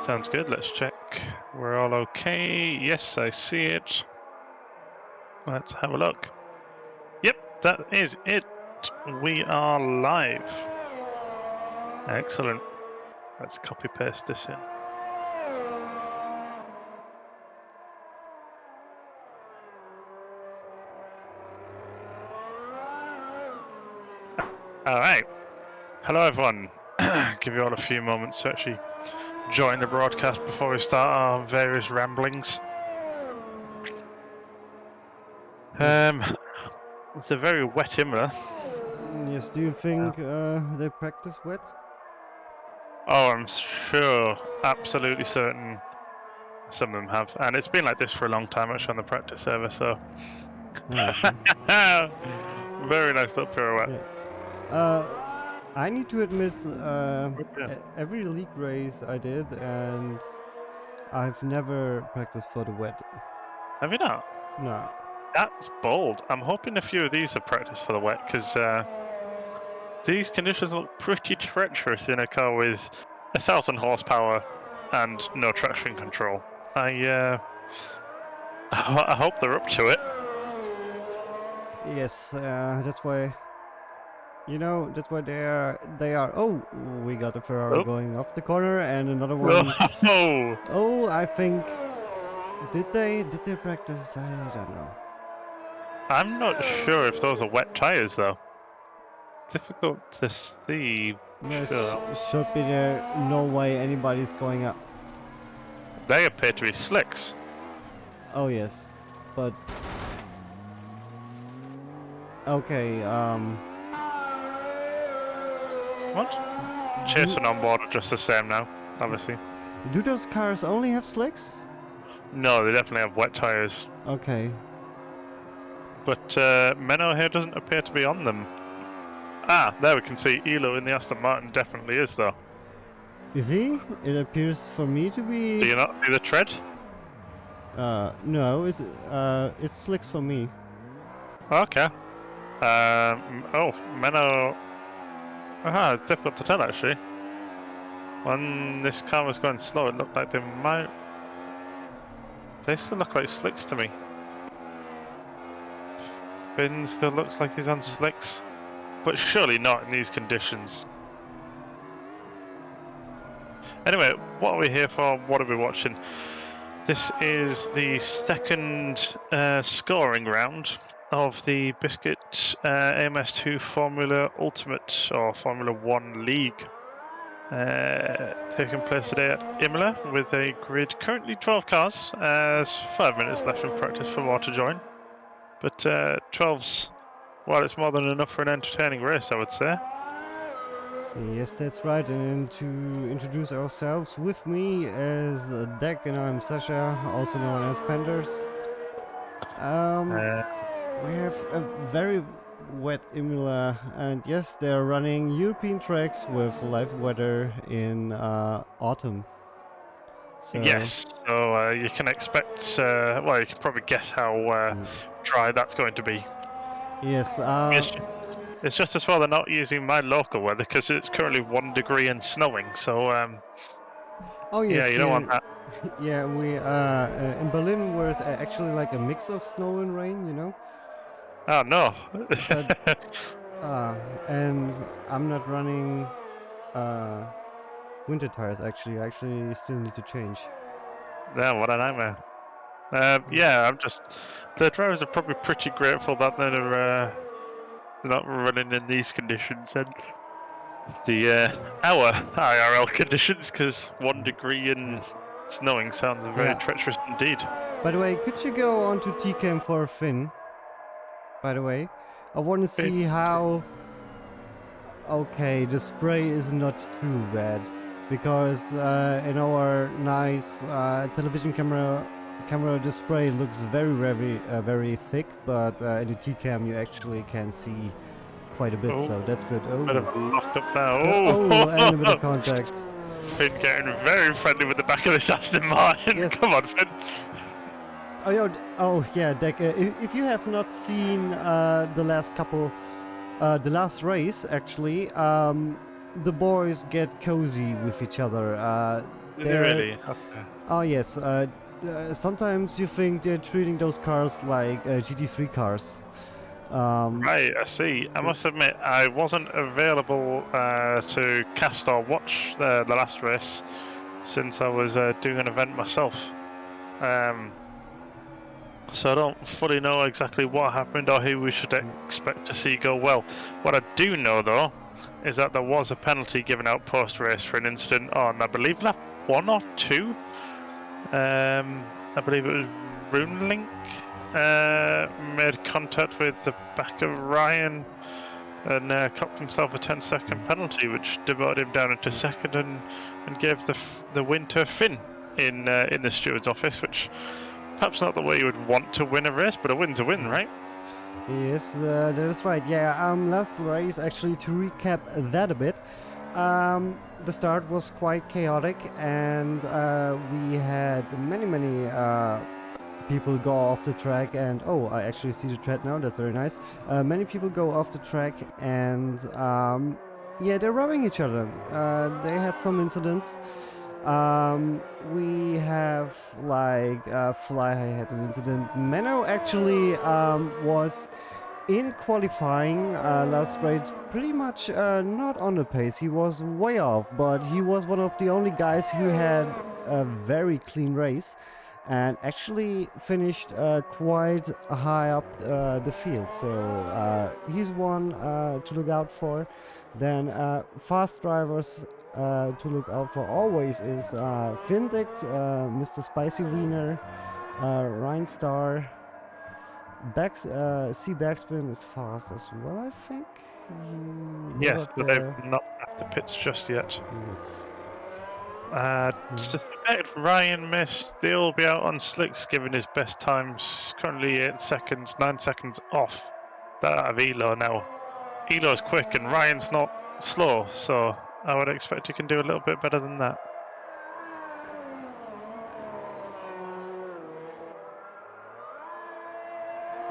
Sounds good. Let's check. We're all okay. Yes, I see it. Let's have a look. Yep, that is it. We are live. Excellent. Let's copy paste this in. All right. Hello, everyone. Give you all a few moments to actually join the broadcast before we start our various ramblings. It's a very wet Imola. Yes, do you think they practice wet? Oh, I'm sure, absolutely certain some of them have. And it's been like this for a long time actually on the practice server, so. Okay. Very nice little pirouette. Yeah. I need to admit, Yeah. every league race I did, and I've never practiced for the wet. Have you not? No. That's bold. I'm hoping a few of these are practice for the wet, because these conditions look pretty treacherous in a car with 1,000 horsepower and no traction control. I hope they're up to it. Yes, that's why. You know, that's why they are. Oh, we got a Ferrari going off the corner, and another one. Oh. Oh, I think. Did they practice? I don't know. I'm not sure if those are wet tires, though. Difficult to see. Sure. Should be there. No way anybody's going up. They appear to be slicks. Oh yes, but okay. What? Chasing on board are just the same now, obviously. Do those cars only have slicks? No, they definitely have wet tires. Okay. But Menno here doesn't appear to be on them. Ah, there we can see Elo in the Aston Martin definitely is, though. Is he? It appears for me to be. Do you not see the tread? No, it's slicks for me. Okay. Oh, Menno. Aha, it's difficult to tell actually. When this car was going slow, it looked like they might. They still look like slicks to me. Finn still looks like he's on slicks, but surely not in these conditions. Anyway, what are we here for? What are we watching? This is the second scoring round of the BSKIT AMS2 Formula Ultimate or Formula 1 League. Taking place today at Imola with a grid currently 12 cars. There's 5 minutes left in practice for more to join. But 12's, well, it's more than enough for an entertaining race, I would say. Yes, that's right. And to introduce ourselves, with me is Deck, and I'm Sasha, also known as Panderz. We have a very wet Imola, and yes, they're running European tracks with live weather in autumn. So Yes, so you can expect, well, you can probably guess how dry that's going to be. Yes, it's just as well they're not using my local weather because it's currently 1 degree and snowing, so oh yes, yeah, you don't want that. Yeah, we in Berlin where it's actually like a mix of snow and rain, you know. Oh no. But, and I'm not running winter tires actually. I actually still need to change. Yeah, what a nightmare. Yeah, the drivers are probably pretty grateful that they're not running in these conditions and our IRL conditions, because 1 degree and snowing sounds very treacherous indeed. By the way, could you go on to TCam for Finn? By the way, I want to see how. Okay, the spray is not too bad because in our nice television camera, the spray looks very thick, but in the T-cam you actually can see quite a bit, so that's good. Oh, bit of a lock up there. Oh, and a bit of contact. Finn getting very friendly with the back of this Aston Martin. Yes. Come on, Finn. Oh yeah, Deck. If you have not seen the last race, actually, the boys get cozy with each other. Really? Okay. Oh yes. Sometimes you think they're treating those cars like GT3 cars. Right, I see. I must admit, I wasn't available to cast or watch the last race since I was doing an event myself. So I don't fully know exactly what happened or who we should expect to see go well. What I do know, though, is that there was a penalty given out post-race for an incident on, I believe, lap 1 or 2. I believe it was Runelink made contact with the back of Ryan and copped himself a 10-second penalty, which demoted him down into second and gave the win to Finn in the steward's office, which perhaps not the way you would want to win a race, but a win's a win, right? Yes, that is right. Yeah, last race, actually, to recap that a bit, the start was quite chaotic, and we had many people go off the track, and oh, I actually see the track now, that's very nice. Many people go off the track, and yeah, they're rubbing each other. They had some incidents. We have like Fly had an incident. Menno actually was in qualifying last race pretty much not on the pace. He was way off, but he was one of the only guys who had a very clean race and actually finished quite high up the field. So he's one to look out for. Then fast drivers to look out for always is Findict, Mr. Spicy Wiener, Ryan Star. C Backspin is fast as well, I think. Yes, but they've not left the pits just yet. Yes. Suspect Ryan may still be out on slicks given his best times. Currently 8 seconds, 9 seconds off that of Elo now. Elo's quick and Ryan's not slow, so I would expect he can do a little bit better than that.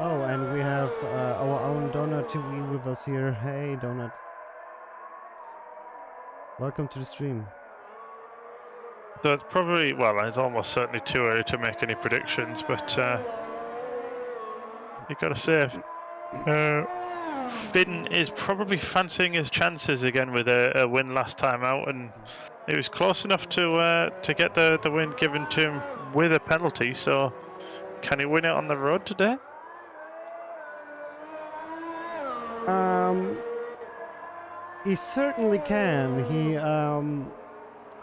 Oh, and we have our own Donut to be with us here. Hey, Donut. Welcome to the stream. So it's probably, well, it's almost certainly too early to make any predictions, but you gotta say, Finn is probably fancying his chances again with a win last time out, and it was close enough to get the win given to him with a penalty. So, can he win it on the road today? He certainly can. He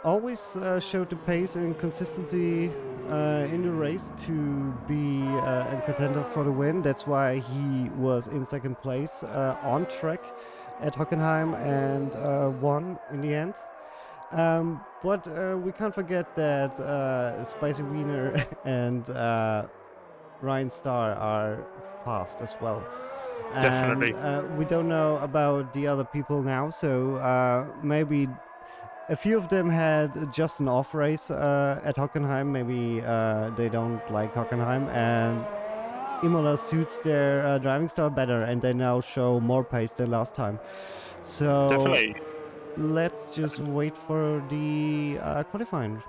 always showed the pace and consistency in the race to be a contender for the win. That's why he was in second place on track at Hockenheim and won in the end. But we can't forget that Spicy Wiener and Ryan Star are fast as well. Definitely. And we don't know about the other people now, so maybe a few of them had just an off race at Hockenheim. Maybe they don't like Hockenheim, and Imola suits their driving style better, and they now show more pace than last time. So Definitely. Let's just wait for the qualifying.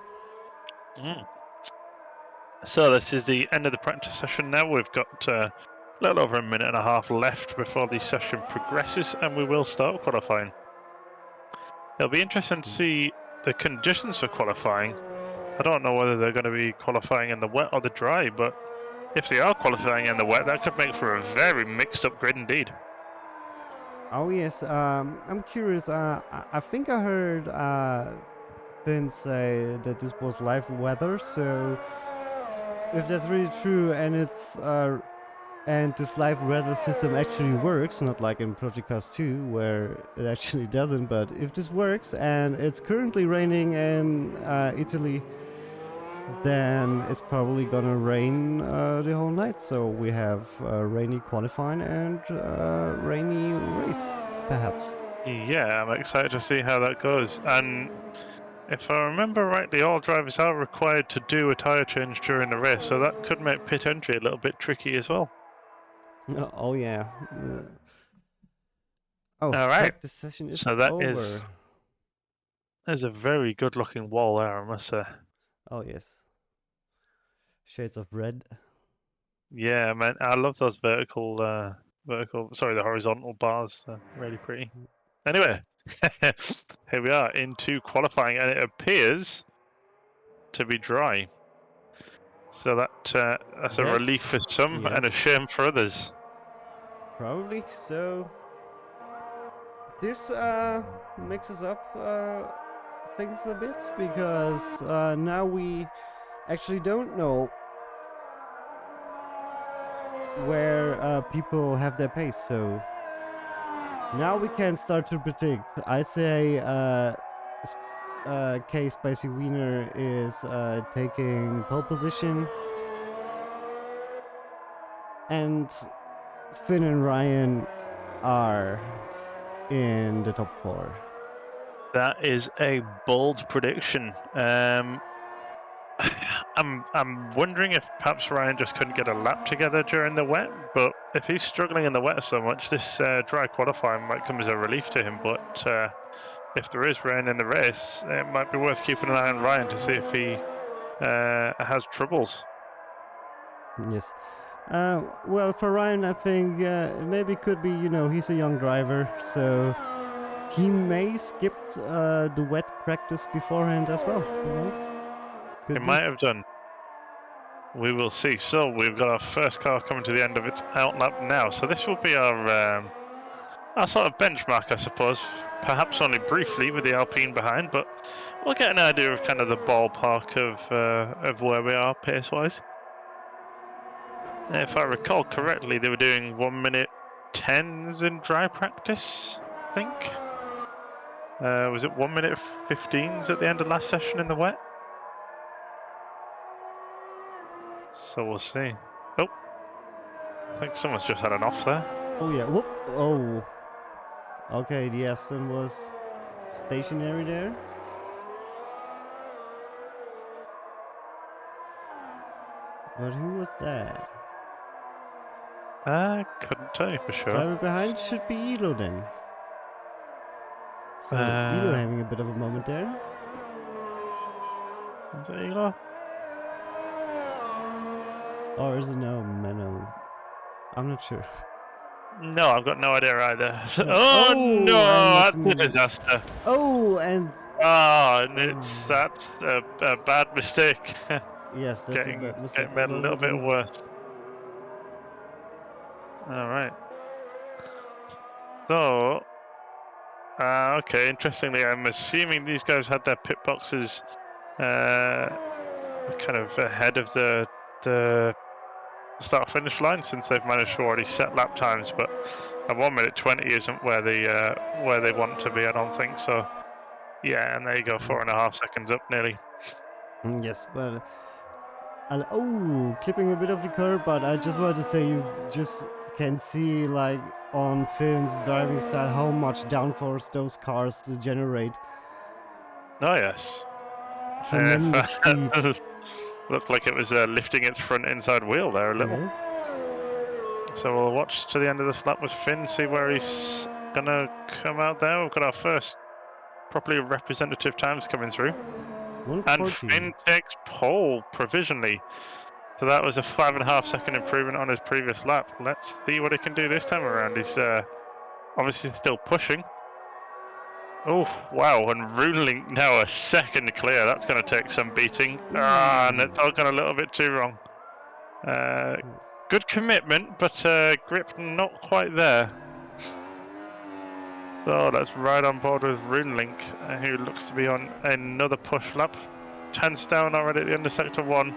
So this is the end of the practice session now. We've got a little over a minute and a half left before the session progresses, and we will start qualifying. It'll be interesting to see the conditions for qualifying. I don't know whether they're going to be qualifying in the wet or the dry, but if they are qualifying in the wet, that could make for a very mixed up grid indeed. Oh yes, I'm curious. I think I heard Finn say that this was live weather. So if that's really true, and it's and this live weather system actually works, not like in Project Cars 2 where it actually doesn't, but if this works and it's currently raining in Italy, then it's probably gonna rain the whole night. So we have rainy qualifying and rainy race, perhaps. Yeah, I'm excited to see how that goes. And if I remember rightly, all drivers are required to do a tyre change during the race, so that could make pit entry a little bit tricky as well. Oh yeah. Oh, all right. The session is so that over. is There's a very good-looking wall there, I must say. Oh yes. Shades of red. Yeah, man, I love those sorry, the horizontal bars. They're really pretty. Anyway, here we are into qualifying, and it appears to be dry. So that's a That, relief for some and a yes, shame for others. probably. So this mixes up things a bit because now we actually don't know where people have their pace. So now we can start to predict. I say K Spicy Wiener is taking pole position, and Finn and Ryan are in the top 4. That is a bold prediction. I'm wondering if perhaps Ryan just couldn't get a lap together during the wet, but if he's struggling in the wet so much, this dry qualifying might come as a relief to him. But if there is rain in the race, it might be worth keeping an eye on Ryan to see if he has troubles. Yes. Well, for Ryan, I think maybe could be, he's a young driver, so he may skip the wet practice beforehand as well. He might have done. We will see. So we've got our first car coming to the end of its outlap now. So this will be our sort of benchmark, I suppose. Perhaps only briefly with the Alpine behind, but we'll get an idea of kind of the ballpark of where we are pace-wise. If I recall correctly, they were doing 1 minute 10s in dry practice, I think. Was it 1 minute 15s at the end of last session in the wet? So we'll see. Oh, I think someone's just had an off there. Oh yeah. Whoop. Oh. Okay, the Aston was stationary there. But who was that? I couldn't tell you for sure. Driver behind should be Elo then. So Elo having a bit of a moment there. Is it Elo? Or is it no Mano? I'm not sure. No, I've got no idea either. No. Oh no, that's a and disaster. Oh, and Oh, and that's a bad mistake. yes, that's a bad mistake. Getting made a little bit worse. All right. So, okay. Interestingly, I'm assuming these guys had their pit boxes kind of ahead of the start-finish line, since they've managed to already set lap times. But a 1 minute 20 isn't where they want to be. I don't think so. Yeah, and there you go, 4.5 seconds up nearly. Yes, but clipping a bit of the curb, but I just wanted to say you just can see like on Finn's driving style how much downforce those cars generate. Oh yes, Tremendous speed. Looked like it was lifting its front inside wheel there a little. Yes. So we'll watch to the end of this lap with Finn, see where he's gonna come out there. We've got our first properly representative times coming through. 140. And Finn takes pole provisionally. So that was a 5.5 second improvement on his previous lap. Let's see what he can do this time around. He's obviously still pushing. Oh, wow, and Runelink now a second clear. That's going to take some beating. And it's all gone a little bit too wrong. Good commitment, but grip not quite there. So let's ride on board with Runelink, who looks to be on another push lap. 10's down already at the end of Sector 1.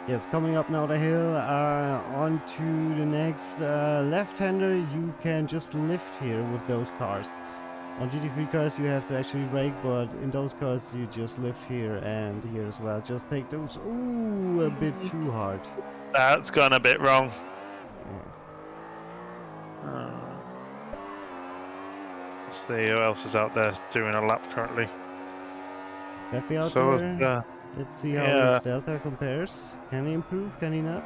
Yes, coming up now the hill, on to the next left-hander. You can just lift here with those cars. On GT3 cars you have to actually brake, but in those cars you just lift here and here as well. Just take those, a bit too hard. That's gone a bit wrong. Yeah. Let's see who else is out there doing a lap currently. Pepe out So there. Let's see how his Delta compares. Can he improve? Can he not?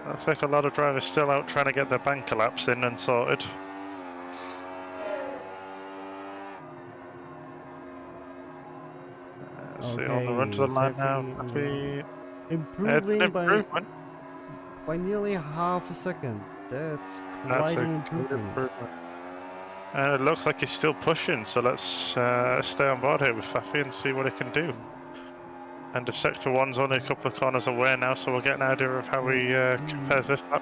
Looks like a lot of drivers still out trying to get their banker laps in and sorted. Let's see on the run to the line now. Happy. It's an Improving improvement. by nearly half a second. That's That's quite a an good improvement. improvement. And it looks like he's still pushing, so let's stay on board here with Fafi and see what he can do. And if Sector 1's only a couple of corners away now, so we'll get an idea of how he compares this up.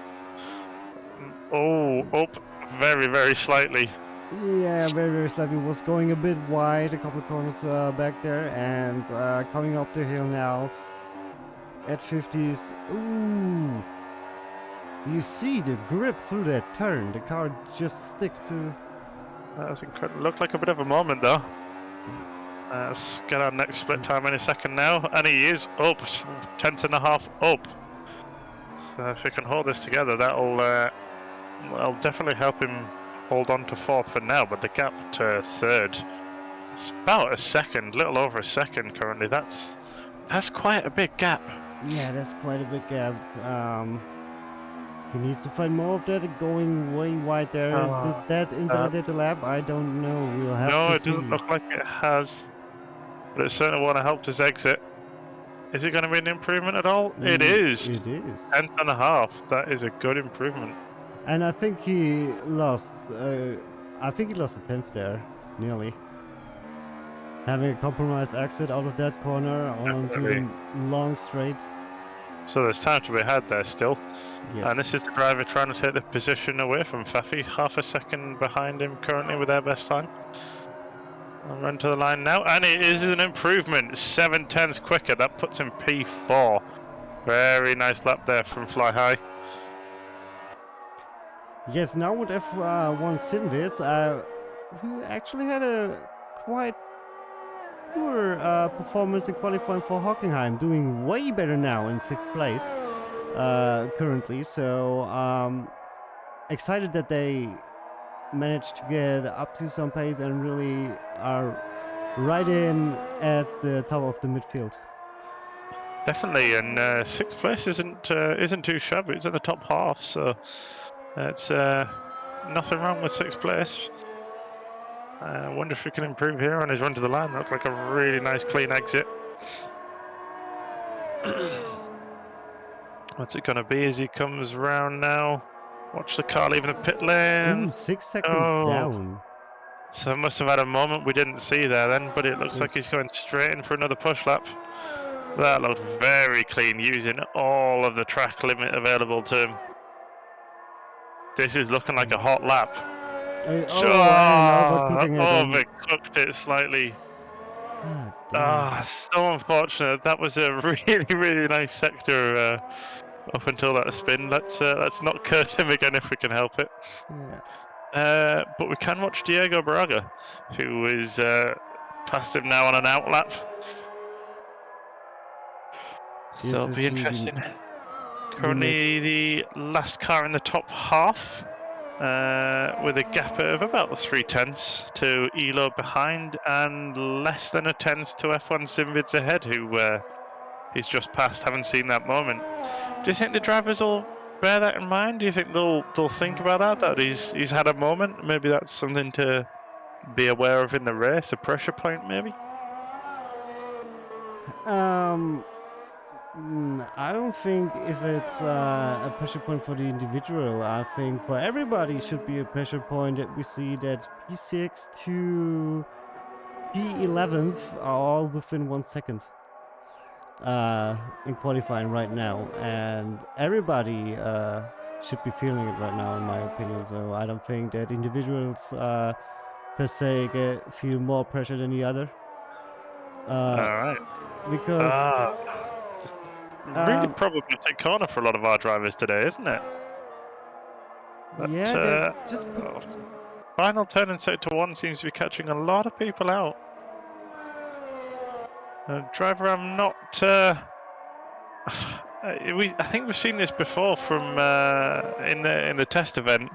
Oh, up very, very slightly. Yeah, very, very slightly. Was going a bit wide, a couple of corners back there, and coming up the hill now at 50s. Ooh! You see the grip through that turn. The car just sticks to. That was incredible. Looked like a bit of a moment though. Let's get our next split time any second now, and he is up, 10.5 up. So if he can hold this together, that'll definitely help him hold on to fourth for now. But the gap to third, it's about a second, little over a second currently. That's quite a big gap. Yeah, that's quite a big gap. He needs to find more of that, going way wide there. Did that invalidate the lap? I don't know. We'll have no, to it see. doesn't look like it has. But it certainly won't have helped his exit. Is it going to be an improvement at all? It is. It is. 10.5. That is a good improvement. And I think he lost. I think he lost a tenth there, nearly. Having a compromised exit out of that corner onto the long straight. So there's time to be had there still. Yes. And this is the driver trying to take the position away from Fafi. Half a second behind him currently with their best time. I'll run to the line now, and it is an improvement. 7/10 quicker. That puts him P4. Very nice lap there from Fly High. Yes, now with F1 Sinvids, who actually had a quite poor performance in qualifying for Hockenheim, doing way better now in 6th place currently. So excited that they managed to get up to some pace and really are right in at the top of the midfield. Definitely, and 6th place isn't too shabby. It's in the top half, so it's nothing wrong with 6th place. I wonder if he can improve here on his run to the line. Looked like a really nice clean exit. What's it going to be as he comes round now? Watch the car leaving the pit lane. Ooh, 6 seconds down. So must have had a moment we didn't see there then, but it looks like he's going straight in for another push lap. That looked very clean, using all of the track limit available to him. This is looking like a hot lap. Overcooked it slightly. So unfortunate. That was a really, really nice sector up until that spin. Let's not curt him again if we can help it. Yeah. But we can watch Diego Braga, who is past him now on an out lap. So it'll be interesting. Currently the last car in the top half, with a gap of about 3/10 to Elo behind and less than a tenth to F1 Sinvids ahead, who he's just passed. Haven't seen that moment. Do you think the drivers will bear that in mind? Do you think they'll think about that he's had a moment? Maybe that's something to be aware of in the race, a pressure point maybe? I don't think if it's a pressure point for the individual. I think for everybody should be a pressure point that we see that P6 to P11 are all within 1 second in qualifying right now, and everybody should be feeling it right now in my opinion. So I don't think that individuals per se feel more pressure than the other. Alright. Because really problematic corner for a lot of our drivers today, isn't it? But, yeah, just final turn in sector 1 seems to be catching a lot of people out. Driver, I'm not. I think we've seen this before from in the test event,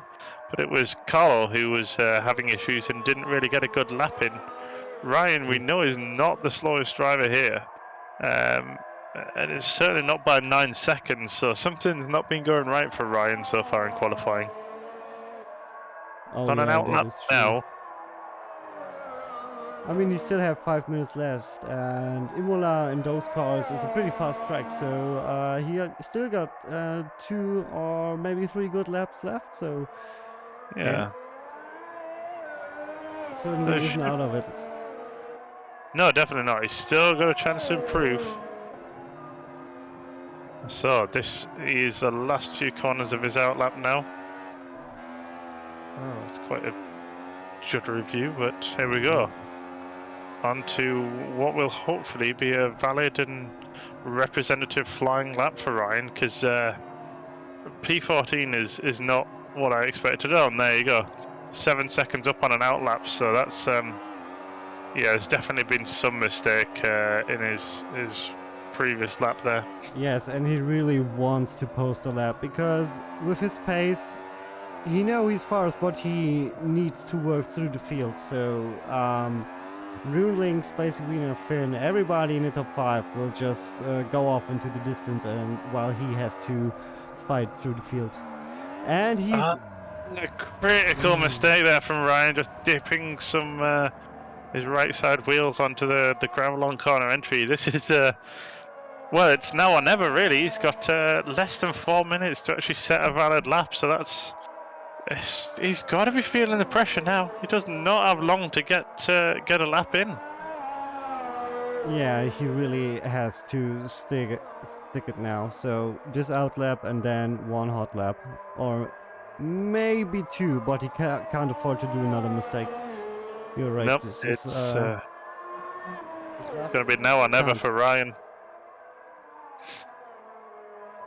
but it was Carlo who was having issues and didn't really get a good lap in. Ryan, we know, is not the slowest driver here. And it's certainly not by 9 seconds, so something's not been going right for Ryan so far in qualifying. On an out lap now. I mean, you still have 5 minutes left, and Imola in those cars is a pretty fast track, so he still got 2 or maybe 3 good laps left, so Yeah. certainly isn't out of it. No, definitely not. He's still got a chance to improve. So this is the last few corners of his outlap now. Oh, it's quite a juddery view, but here we go. On to what will hopefully be a valid and representative flying lap for Ryan, because P14 is not what I expected. Oh, and there you go. 7 seconds up on an outlap, so that's yeah, there's definitely been some mistake in his previous lap there. Yes, and he really wants to post a lap, because with his pace, he knows he's fast, but he needs to work through the field, so Ruling, basically in a Finn, everybody in the top 5 will just go off into the distance, and while he has to fight through the field. And he's A critical mistake there from Ryan, just dipping some his right side wheels onto the gravel on corner entry. This is well, it's now or never really. He's got less than 4 minutes to actually set a valid lap, so he's got to be feeling the pressure now. He does not have long to get a lap in. yeah, he really has to stick it now. So this outlap and then 1 hot lap, or maybe 2, but he can't afford to do another mistake. You're right. Nope, This it's is, going to be now or never for Ryan.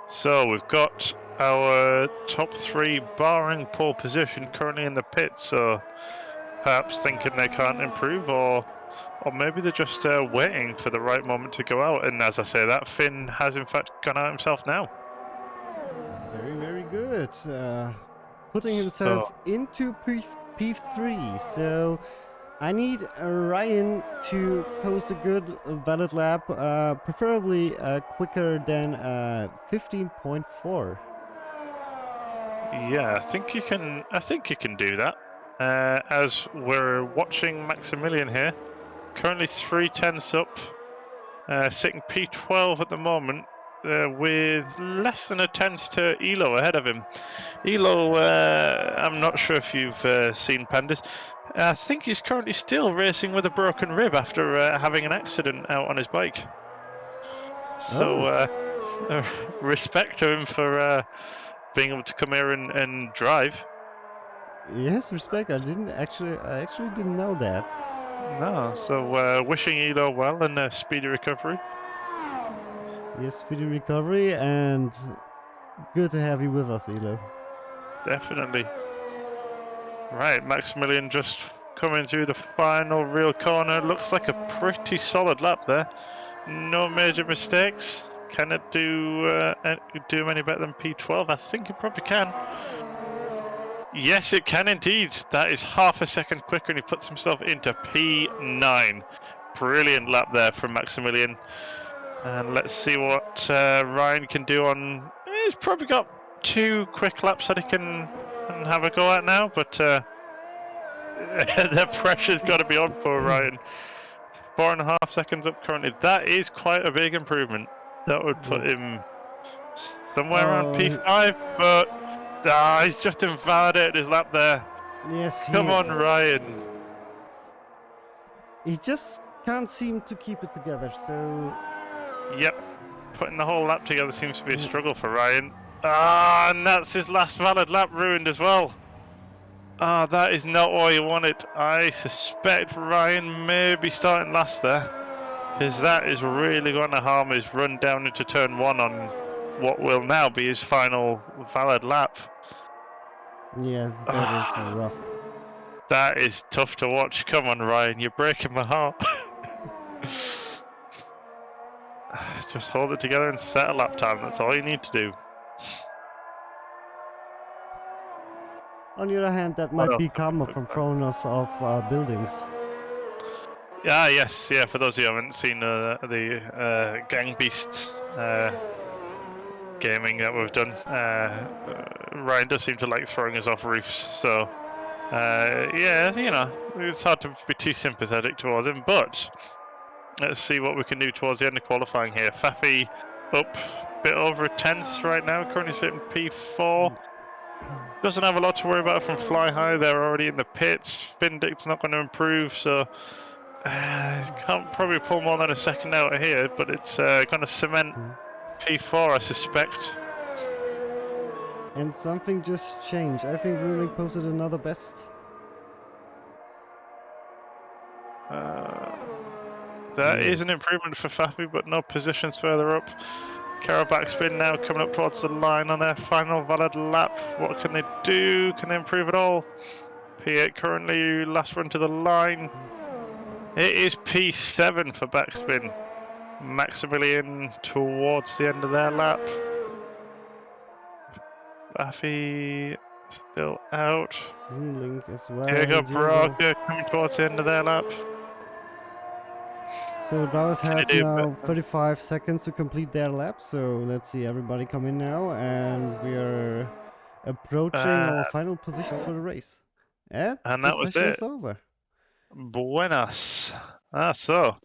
So we've got our top 3 barring pole position currently in the pit, so perhaps thinking they can't improve, or maybe they're just waiting for the right moment to go out. And as I say, that Finn has in fact gone out himself now. Very, very good. Putting himself into P3. So I need Ryan to post a good valid lap, preferably quicker than 15.4. Yeah, I think he can. I think he can do that. As we're watching Maximilian here, currently 3/10 up, sitting P12 at the moment, with less than a tenth to Elo ahead of him. Elo, I'm not sure if you've seen Panderz. I think he's currently still racing with a broken rib after having an accident out on his bike. So, respect to him for being able to come here and drive. Yes, respect. I actually didn't know that. No, so wishing Elo well and a speedy recovery. Yes, speedy recovery, and good to have you with us, Elo. Definitely. Right, Maximilian just coming through the final real corner. Looks like a pretty solid lap there. No major mistakes. Can it do him any better than P12? I think it probably can. Yes, it can indeed. That is half a second quicker, and he puts himself into P9. Brilliant lap there from Maximilian. And let's see what Ryan can do on... He's probably got 2 quick laps that he can have a go at now, but the pressure's got to be on for Ryan. 4.5 seconds up currently. That is quite a big improvement. That would put him somewhere around P5, but he's just invalidated his lap there. Yes, Come on, Ryan. He just can't seem to keep it together, so... Yep, putting the whole lap together seems to be a struggle for Ryan. And that's his last valid lap ruined as well. That is not what you wanted. I suspect Ryan may be starting last there, because that is really going to harm his run down into turn 1 on what will now be his final valid lap. Yeah, that is rough. That is tough to watch. Come on, Ryan, you're breaking my heart. Just hold it together and set a lap time. That's all you need to do. On the other hand, that might be karma from throwing us off buildings. Yes, for those of you who haven't seen the Gang Beasts gaming that we've done, Ryan does seem to like throwing us off roofs, so Yeah, you know, it's hard to be too sympathetic towards him, but let's see what we can do towards the end of qualifying here. Fafi up a bit over a tenth right now, currently sitting P4. Doesn't have a lot to worry about from Fly High. They're already in the pits. Vindict's not going to improve, so can't probably pull more than a second out of here, but it's going to cement P4, I suspect. And something just changed. I think Ruling posted another best. That is an improvement for Fafi, but no positions further up. Carol backspin now coming up towards the line on their final valid lap. What can they do? Can they improve at all? P8 currently last run to the line. It is P7 for backspin. Maximilian towards the end of their lap. Fafi still out. Ruling as well. Diego Braga coming towards the end of their lap. So drivers have now 35 seconds to complete their lap, so let's see everybody come in now, and we're approaching our final positions for the race. And that was session it. is over. Buenas. So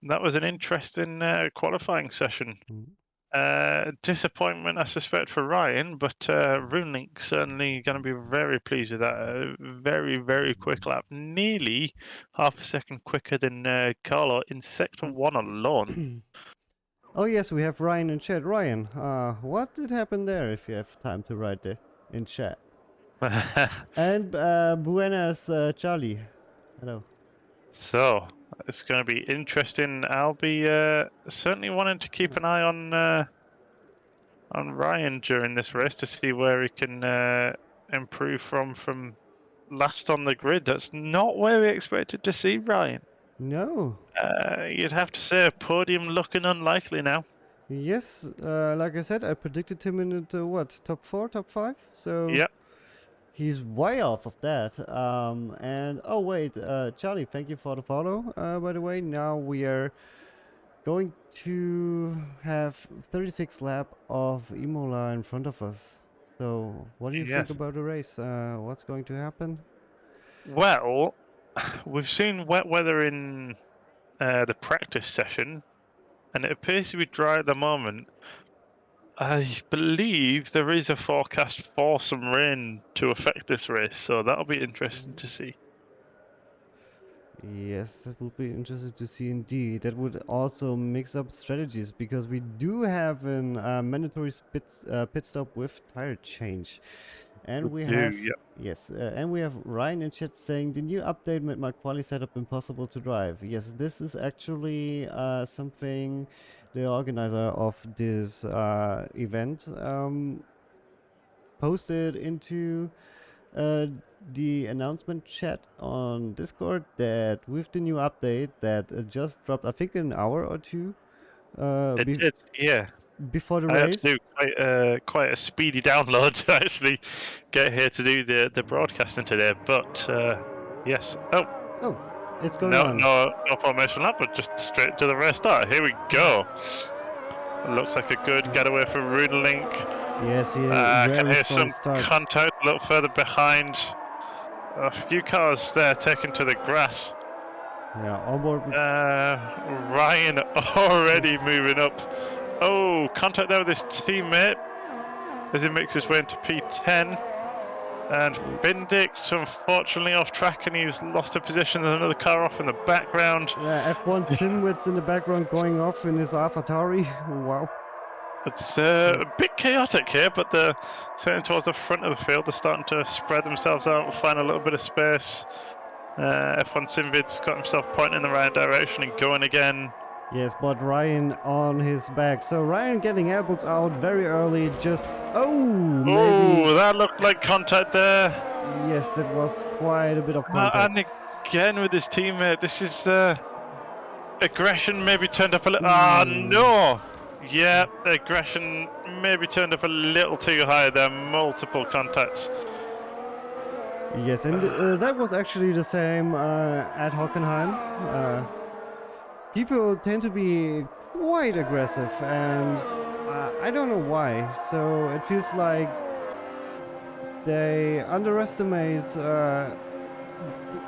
that was an interesting qualifying session. Disappointment, I suspect, for Ryan, but Runelink certainly going to be very pleased with that. A very, very quick lap, nearly half a second quicker than Carlo in sector 1 alone. Oh yes, we have Ryan in chat. Ryan, what did happen there, if you have time to write it in chat? And buenas, Charlie. Hello. So, it's going to be interesting. I'll be certainly wanting to keep an eye on Ryan during this race to see where he can improve from last on the grid. That's not where we expected to see Ryan. No. You'd have to say a podium looking unlikely now. Yes, like I said, I predicted him in the what, top 4, top 5? So yep. He's way off of that. And oh wait, Charlie, thank you for the follow. By the way, now we are going to have 36 lap of Imola in front of us. So what do you think about the race? What's going to happen? Well, we've seen wet weather in the practice session, and it appears to be dry at the moment. I believe there is a forecast for some rain to affect this race, so that'll be interesting to see. Yes, that would be interesting to see indeed. That would also mix up strategies, because we do have an mandatory pit stop with tire change. And we have and we have Ryan in chat saying the new update made my quali setup impossible to drive. Yes, this is actually something the organizer of this event posted into the announcement chat on Discord, that with the new update that just dropped, I think an hour or two. It did, yeah. Before the I race. had to do quite a speedy download to actually get here to do the broadcasting today. But yes, it's going on. No formation lap, but just straight to the restart. Here we go. Looks like a good getaway for Rudelink. Yes, he can hear some contact a little further behind. A few cars there taken to the grass. Yeah, onboard. Ryan already moving up. Oh, contact there with his teammate as he makes his way into P10. And Benedict, unfortunately, off track, and he's lost a position. There's another car off in the background. Yeah, F1 Simwitz in the background going off in his AlphaTauri. Wow. It's a bit chaotic here, but they're turning towards the front of the field. They're starting to spread themselves out, find a little bit of space. F1 Simvid's got himself pointing in the right direction and going again. Yes, but Ryan on his back. So Ryan getting elbows out very early, just... maybe... Oh, that looked like contact there. Yes, that was quite a bit of contact. And again with his teammate, this is aggression maybe turned up a little... no! Yeah, aggression maybe turned up a little too high there, multiple contacts. Yes, and that was actually the same at Hockenheim. People tend to be quite aggressive, and I don't know why. So it feels like they underestimate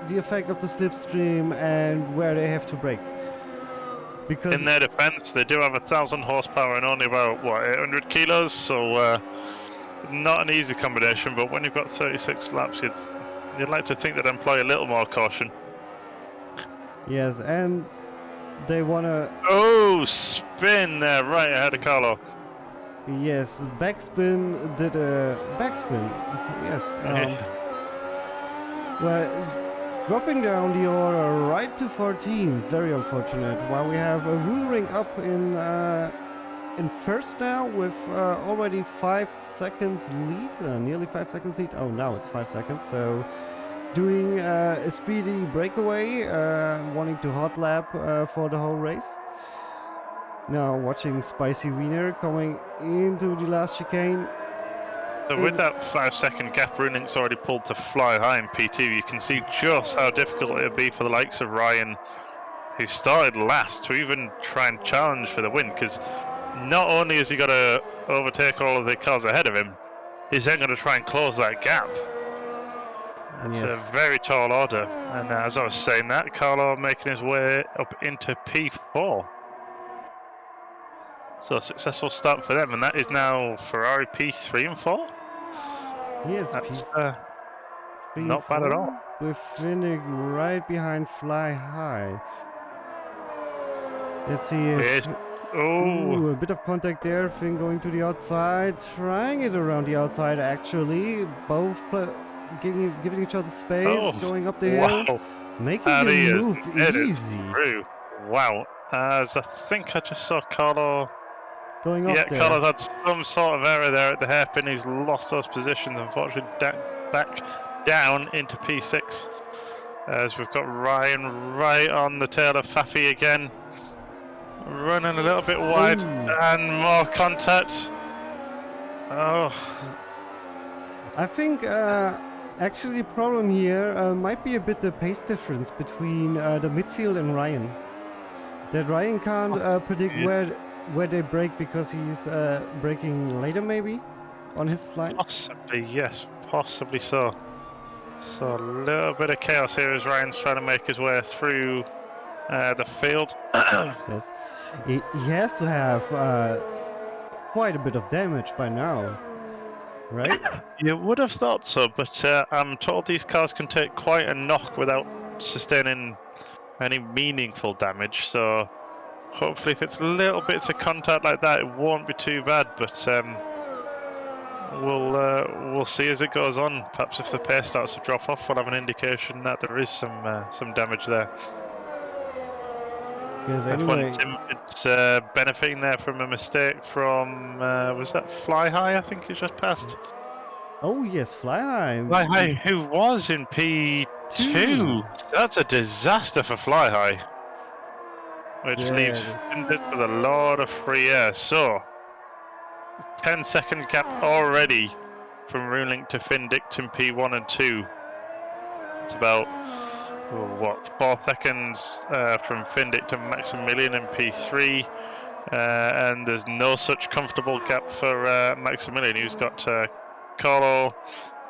the effect of the slipstream and where they have to brake. Because in their defense, they do have 1,000 horsepower and only about, what, 800 kilos, so not an easy combination, but when you've got 36 laps, you'd like to think they'd employ a little more caution. yes, and they wanna... Oh, spin there, right ahead of Carlo. Yes, backspin did a backspin. Yes. Well, dropping down the order right to 14. Very unfortunate. While we have a Ring up in first now with already 5 seconds lead, nearly 5 seconds lead. Oh, now it's 5 seconds. So doing a speedy breakaway, wanting to hot lap for the whole race. Now watching Spicy Wiener coming into the last chicane. So with that 5-second gap, Runink's already pulled to fly high in P2. You can see just how difficult it would be for the likes of Ryan, who started last, to even try and challenge for the win, because not only has he got to overtake all of the cars ahead of him, he's then going to try and close that gap. That's a very tall order. And as I was saying that, Carlo making his way up into P4. So a successful start for them, and that is now Ferrari P3 and 4. Yes, that's P3 not bad at all. With Finnick right behind Fly High. Let's see if... Oh, a bit of contact there. Finn going to the outside, trying it around the outside actually. Both giving each other space, going up the hill, making the move easy. Wow. As I think I just saw Carlo going up there. Carlo's had some sort of error there at the hairpin. He's lost those positions, unfortunately, back down into P6. As we've got Ryan right on the tail of Fafi again. Running a little bit wide and more contact. Oh. I think actually the problem here might be a bit the pace difference between the midfield and Ryan. That Ryan can't predict where they brake because he's braking later maybe on his slides? Possibly, yes. Possibly so. So a little bit of chaos here as Ryan's trying to make his way through the field. Yes. He has to have quite a bit of damage by now, right? You would have thought so, but I'm told these cars can take quite a knock without sustaining any meaningful damage, so hopefully if it's little bits of contact like that, it won't be too bad, but we'll see as it goes on. Perhaps if the pace starts to drop off, we'll have an indication that there is some damage there. Yes, anyway. It's benefiting there from a mistake from, was that Fly High, I think he just passed? Oh yes, Fly High. Fly High, who was in P2. That's a disaster for Fly High. Which leaves Findit with a lot of free air. So, 10-second gap already from Runelink to Findict in P1 and 2. It's about, 4 seconds from Findict to Maximilian in P3. And there's no such comfortable gap for Maximilian, who's got Carlo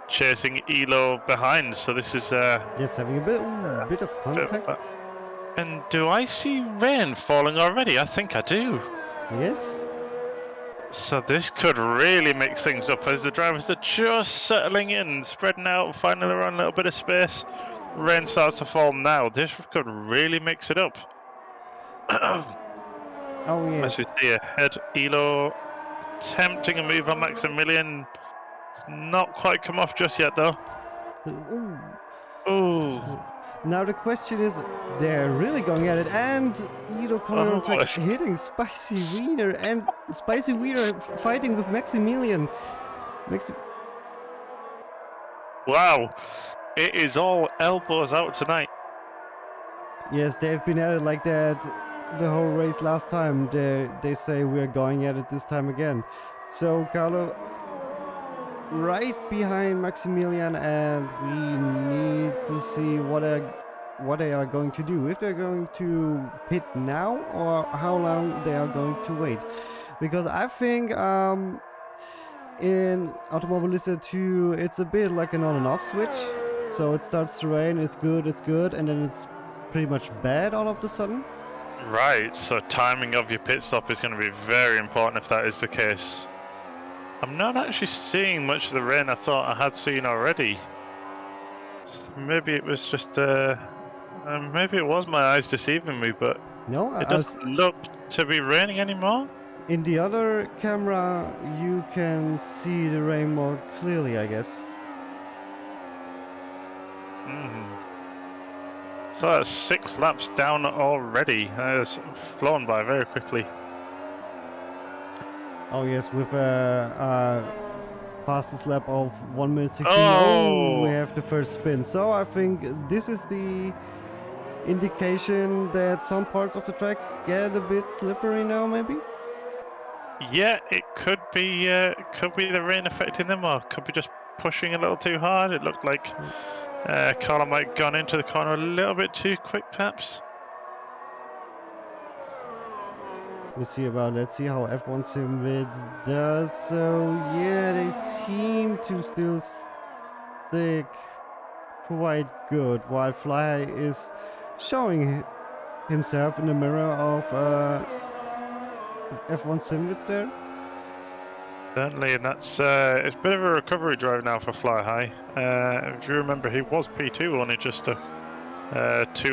chasing Elo behind. So this is... yes, having a bit of contact. And do I see rain falling already? I think I do. Yes. So this could really mix things up as the drivers are just settling in, spreading out, finding their own little bit of space. Rain starts to fall now. This could really mix it up. Oh yes. As we see ahead, Elo attempting a move on Maximilian. It's not quite come off just yet though. Ooh. Now the question is, they're really going at it, and Elo coming on track, hitting Spicy Wiener, and Spicy Wiener fighting with Maximilian. Wow, it is all elbows out tonight. Yes, they've been at it like that the whole race last time. They say we're going at it this time again. So Carlo right behind Maximilian, and we need to see what they are going to do. If they're going to pit now or how long they are going to wait. Because I think in Automobilista 2 it's a bit like an on and off switch. So it starts to rain, it's good, and then it's pretty much bad all of a sudden. Right, so timing of your pit stop is going to be very important if that is the case. I'm not actually seeing much of the rain I thought I had seen already. Maybe it was just, maybe it was my eyes deceiving me, but No, it doesn't look to be raining anymore. in the other camera you can see the rain more clearly, I guess. So that's 6 laps down already. It's flown by very quickly. Oh yes, with a fastest lap of 1 minute 16. Oh! We have the first spin. So I think this is the indication that some parts of the track get a bit slippery now, maybe? Yeah, it could be the rain affecting them, or could be just pushing a little too hard. It looked like Carlo might have gone into the corner a little bit too quick, perhaps. We'll see about. Let's see how F1 Simvid does. So yeah, they seem to still stick quite good, while Fly is showing himself in the mirror of F1 Simvid there. Certainly, and that's it's a bit of a recovery drive now for Fly High. If you remember, he was P2 only just 2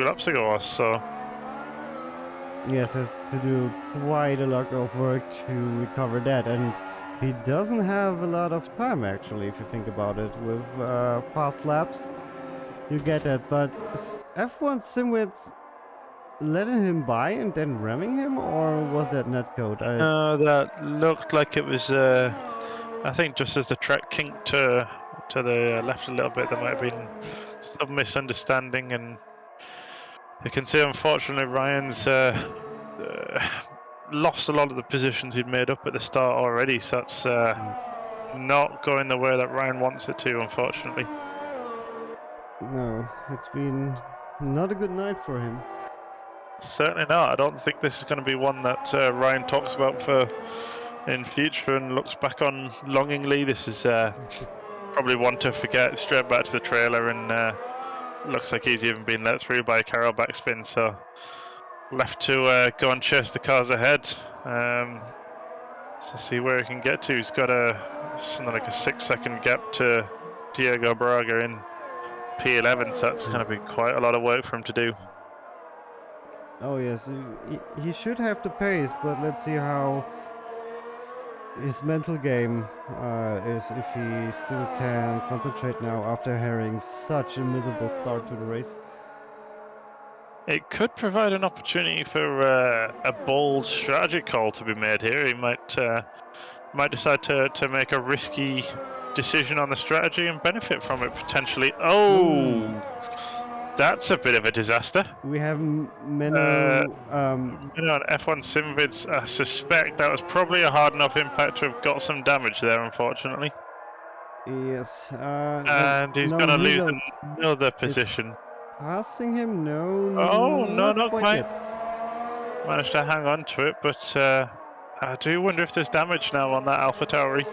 laps ago or so. Yes, has to do quite a lot of work to recover that, and he doesn't have a lot of time actually, if you think about it. With fast laps, you get that, but F1 Simwitz letting him by and then ramming him, or was that netcode? That looked like it was. I think just as the track kinked to the left a little bit, there might have been some misunderstanding, and you can see, unfortunately, Ryan's lost a lot of the positions he'd made up at the start already. So that's not going the way that Ryan wants it to, unfortunately. No, it's been not a good night for him. Certainly not. I don't think this is going to be one that Ryan talks about for in future and looks back on longingly. This is probably one to forget straight back to the trailer, and looks like he's even been let through by a Carroll backspin, so left to go and chase the cars ahead. To see where he can get to. He's got something like a 6-second gap to Diego Braga in P11, so that's going to be quite a lot of work for him to do. Oh yes, he should have the pace, but let's see how his mental game is, if he still can concentrate now after having such a miserable start to the race. It could provide an opportunity for a bold strategy call to be made here. He might decide to make a risky decision on the strategy and benefit from it potentially. Oh, that's a bit of a disaster. We have Menno on F1 Simvids. I suspect that was probably a hard enough impact to have got some damage there, unfortunately. Yes. And he's going to lose another position. Passing him? No. Oh, no, not quite yet. Managed to hang on to it, but I do wonder if there's damage now on that Alpha Tauri.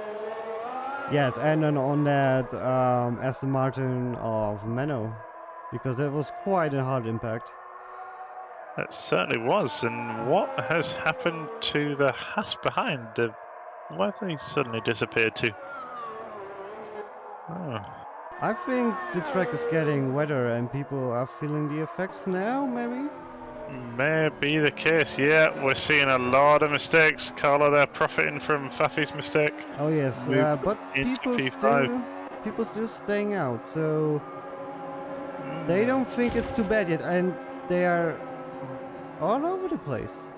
Yes, and then on that Aston Martin of Menno, because that was quite a hard impact. It certainly was. And what has happened to the Haas behind? Where have they suddenly disappeared to? Oh. I think the track is getting wetter and people are feeling the effects now, maybe? May be the case, yeah. We're seeing a lot of mistakes. Carlo there profiting from Fafi's mistake. Oh yes, but people still staying out, so they don't think it's too bad yet, and they are all over the place.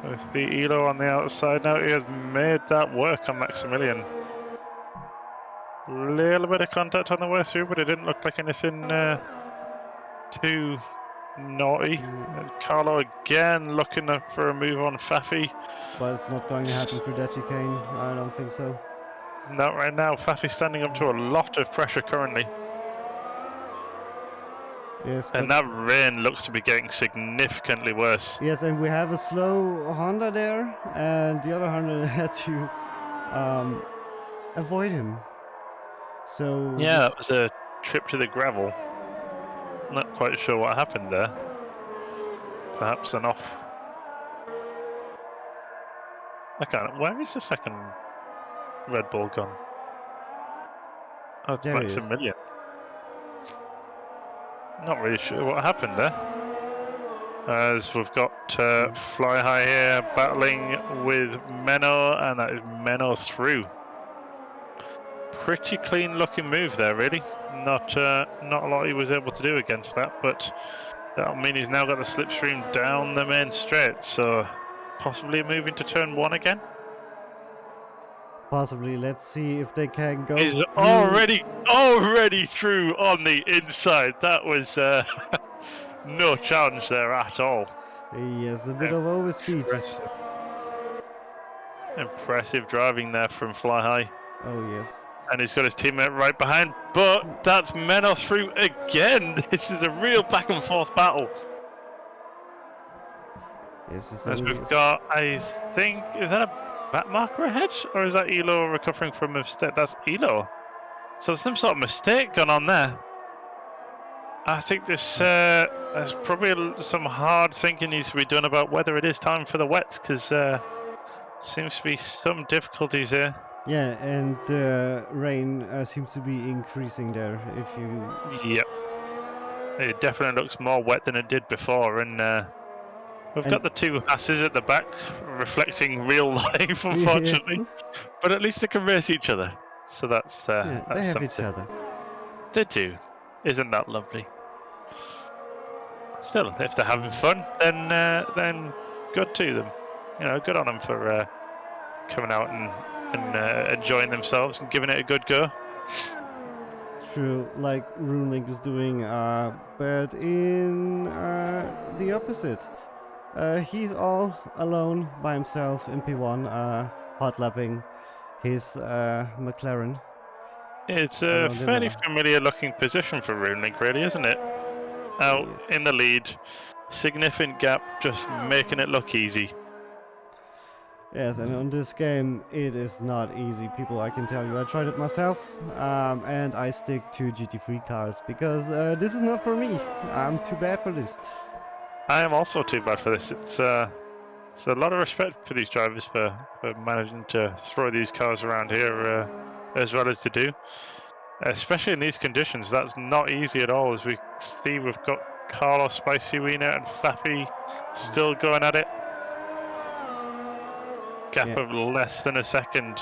With the Elo on the outside now, he has made that work on Maximilian. Little bit of contact on the way through, but it didn't look like anything too naughty. And Carlo again looking for a move on Fafi. But it's not going to happen through that chicane, I don't think so. Not right now. Fafi's standing up to a lot of pressure currently. Yes, and that rain looks to be getting significantly worse. Yes, and we have a slow Honda there, and the other Honda had to avoid him. So yeah, that was a trip to the gravel. Not quite sure what happened there. Perhaps an off. Where is the second Red Bull gone? Oh, it's There he is. Maximilian. Not really sure what happened there. As we've got Fly High here battling with Menno, and that is Menno through. Pretty clean looking move there, really. Not a lot he was able to do against that, but that'll mean he's now got the slipstream down the main straight, so possibly moving to turn 1 again. Possibly. Let's see if they can go. He's already through on the inside. That was no challenge there at all. Yes, a bit of overspeed. Impressive driving there from Fly High. Oh yes. And he's got his teammate right behind, but that's Menno through again. This is a real back and forth battle. This is As we've got, I think, is that a back marker ahead? Or is that Elo recovering from a mistake? That's Elo. So there's some sort of mistake gone on there. I think there's probably some hard thinking needs to be done about whether it is time for the wets, because seems to be some difficulties here. Yeah, and the rain seems to be increasing there. If you. Yep. It definitely looks more wet than it did before, and we've got the two asses at the back reflecting real life, unfortunately. Yes. But at least they can race each other, so that's Yeah, that's they have something. each other. They do. Isn't that lovely? Still, if they're having fun, then good to them. You know, good on them for coming out and enjoying themselves and giving it a good go. True, like RuneLink is doing, but in the opposite. He's all alone by himself in P1, hot lapping his McLaren. It's a fairly familiar looking position for RuneLink, really, isn't it? Out in the lead, significant gap, just making it look easy. Yes, and on this game, it is not easy, people, I can tell you. I tried it myself, and I stick to GT3 cars, because this is not for me. I'm too bad for this. I am also too bad for this. It's a lot of respect for these drivers for managing to throw these cars around here as well as to do. Especially in these conditions, that's not easy at all. As we see, we've got Carlos, Spicy Wiener, and Faffy still going at it. Gap of less than a second.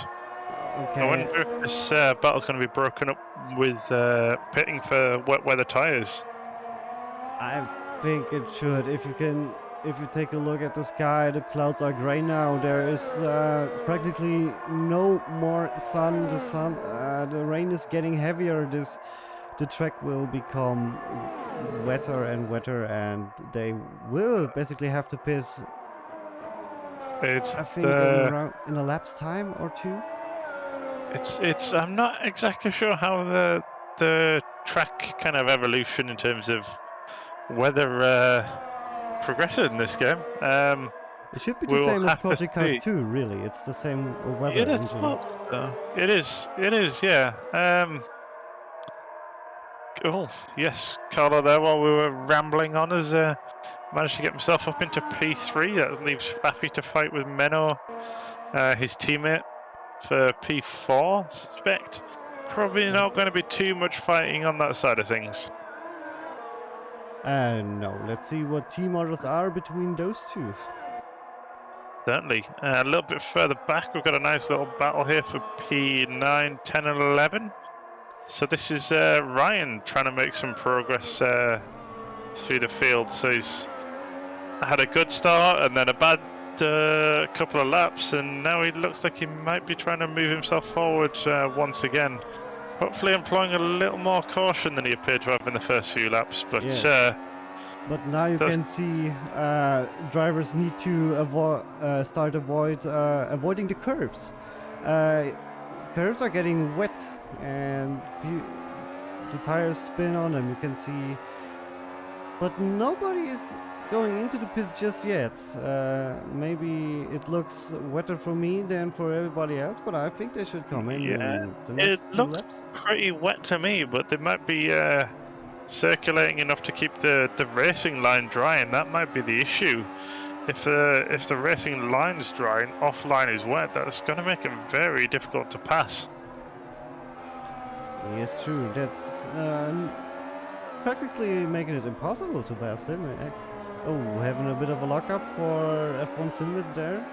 Okay. I wonder if this battle's going to be broken up with pitting for wet weather tyres. I think it should. If you take a look at the sky, the clouds are gray now. There is practically no more sun. The rain is getting heavier. The track will become wetter and wetter, and they will basically have to pit. I think in a lap's time or two. I'm not exactly sure how the track kind of evolution in terms of weather progresses in this game. It should be the same as Project Cars 2, really. It's the same weather engine. So. It is, yeah. Oh, yes, Carlo there while we were rambling on has managed to get himself up into P3. That leaves Faffy to fight with Menno, his teammate, for P4. Suspect probably not going to be too much fighting on that side of things. No, let's see what team orders are between those two. Certainly. A little bit further back, we've got a nice little battle here for P9, 10 and 11. So this is Ryan trying to make some progress through the field. So he's had a good start and then a bad couple of laps, and now he looks like he might be trying to move himself forward once again. Hopefully employing a little more caution than he appeared to have in the first few laps. But but now you can see drivers need to avoiding the curbs. Curbs are getting wet and the tires spin on them, you can see. But nobody is going into the pits just yet. Maybe it looks wetter for me than for everybody else, but I think they should come Yeah, in the it next 2 looks laps. pretty wet to me, but they might be circulating enough to keep the racing line dry, and that might be the issue. If the racing line's dry and offline is wet, that's going to make it very difficult to pass. Yes, true. That's practically making it impossible to pass him. Oh, having a bit of a lockup for F1 Simvids there.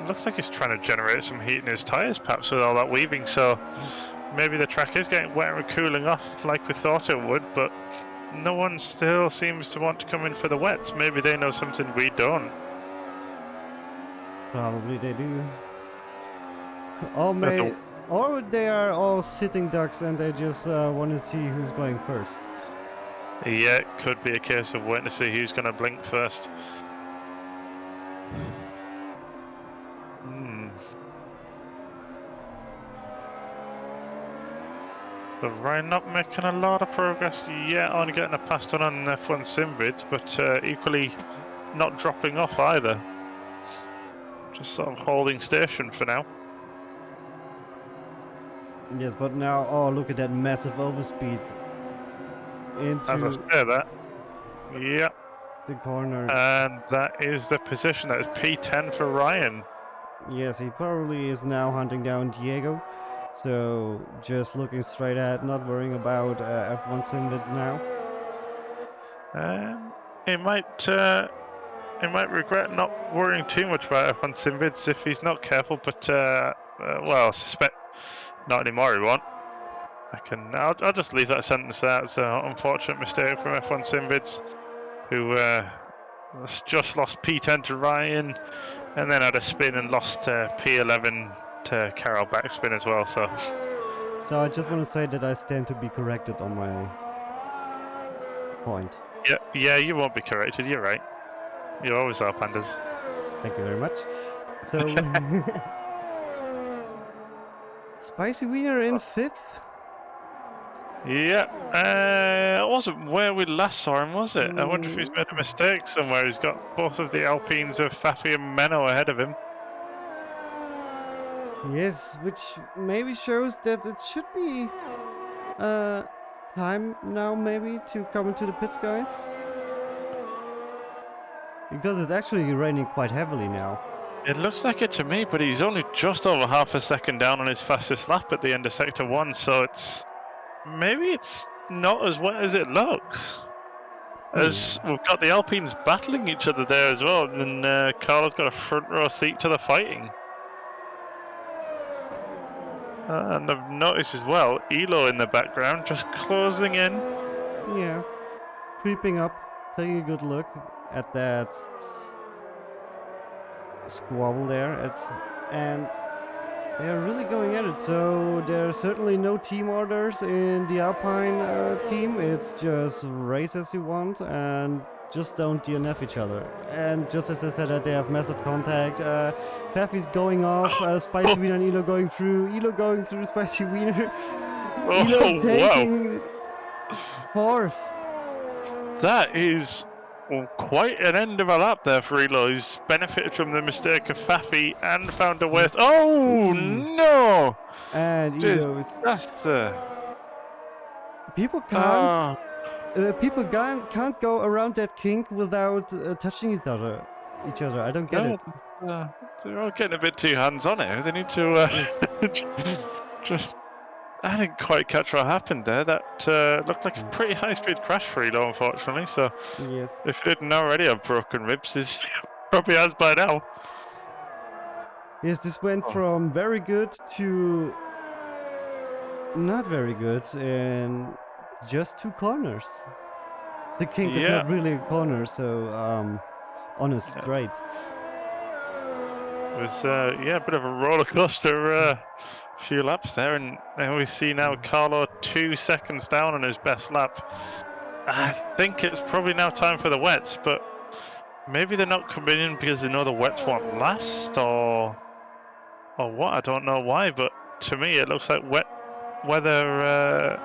Looks like he's trying to generate some heat in his tyres, perhaps with all that weaving. So maybe the track is getting wetter and cooling off like we thought it would, but no one still seems to want to come in for the wets. Maybe they know something we don't. Probably they do. Or they are all sitting ducks and they just want to see who's going first. Yeah, it could be a case of waiting to see who's going to blink first. But Ryan not making a lot of progress yet on getting a pass done on F1 Simvids, but equally not dropping off either. Just sort of holding station for now. Yes, but now, oh, look at that massive overspeed into As I say that, yeah. the corner. And that is the position. That is P10 for Ryan. Yes, he probably is now hunting down Diego. So just looking straight ahead, not worrying about F1 Simvids now. He might regret not worrying too much about F1 Simvids if he's not careful. But well, I suspect not anymore. He won't. I'll just leave that sentence there. It's an unfortunate mistake from F1 Simvids, who just lost P10 to Ryan, and then had a spin and lost P11 to Carol backspin as well. So I just want to say that I stand to be corrected on my point. yeah, you won't be corrected. You're right. You always are, Panderz. Thank you very much. So Spicy Wiener in 5th. Yeah, it wasn't where we last saw him, was it? I wonder if he's made a mistake somewhere. He's got both of the Alpines of Fafi and Menno ahead of him. Yes, which maybe shows that it should be time now maybe to come into the pits, guys. Because it's actually raining quite heavily now. It looks like it to me, but he's only just over half a second down on his fastest lap at the end of Sector 1, so maybe it's not as wet as it looks. As we've got the Alpines battling each other there as well, and Carlo's got a front row seat to the fighting. And I've noticed as well, Elo in the background just closing in. Yeah, creeping up, taking a good look at that squabble there, and they're really going at it. So there are certainly no team orders in the Alpine team. It's just race as you want and just don't DNF each other. And just as I said, that they have massive contact. Fafi's going off, Spicy Wiener and Elo going through. Elo going through Spicy Wiener. Elo taking 4th. That is quite an end of a lap there for Elo. He's benefited from the mistake of Fafi and found a way. Oh no! And Elo is. Disaster. People can't. People can't go around that kink without touching each other. I don't get it. They're all getting a bit too hands-on here. They need to just. I didn't quite catch what happened there. That looked like a pretty high-speed crash for Elo, unfortunately. So, yes. if he didn't already have broken ribs, he probably has by now. Yes, this went from very good to not very good in just 2 corners. The kink is not really a corner, so on a straight. It was a bit of a roller coaster. Few laps there, and then we see now Carlo 2 seconds down on his best lap. I think it's probably now time for the wets, but maybe they're not coming in because they know the wets won't last, or what? I don't know why, but to me it looks like wet weather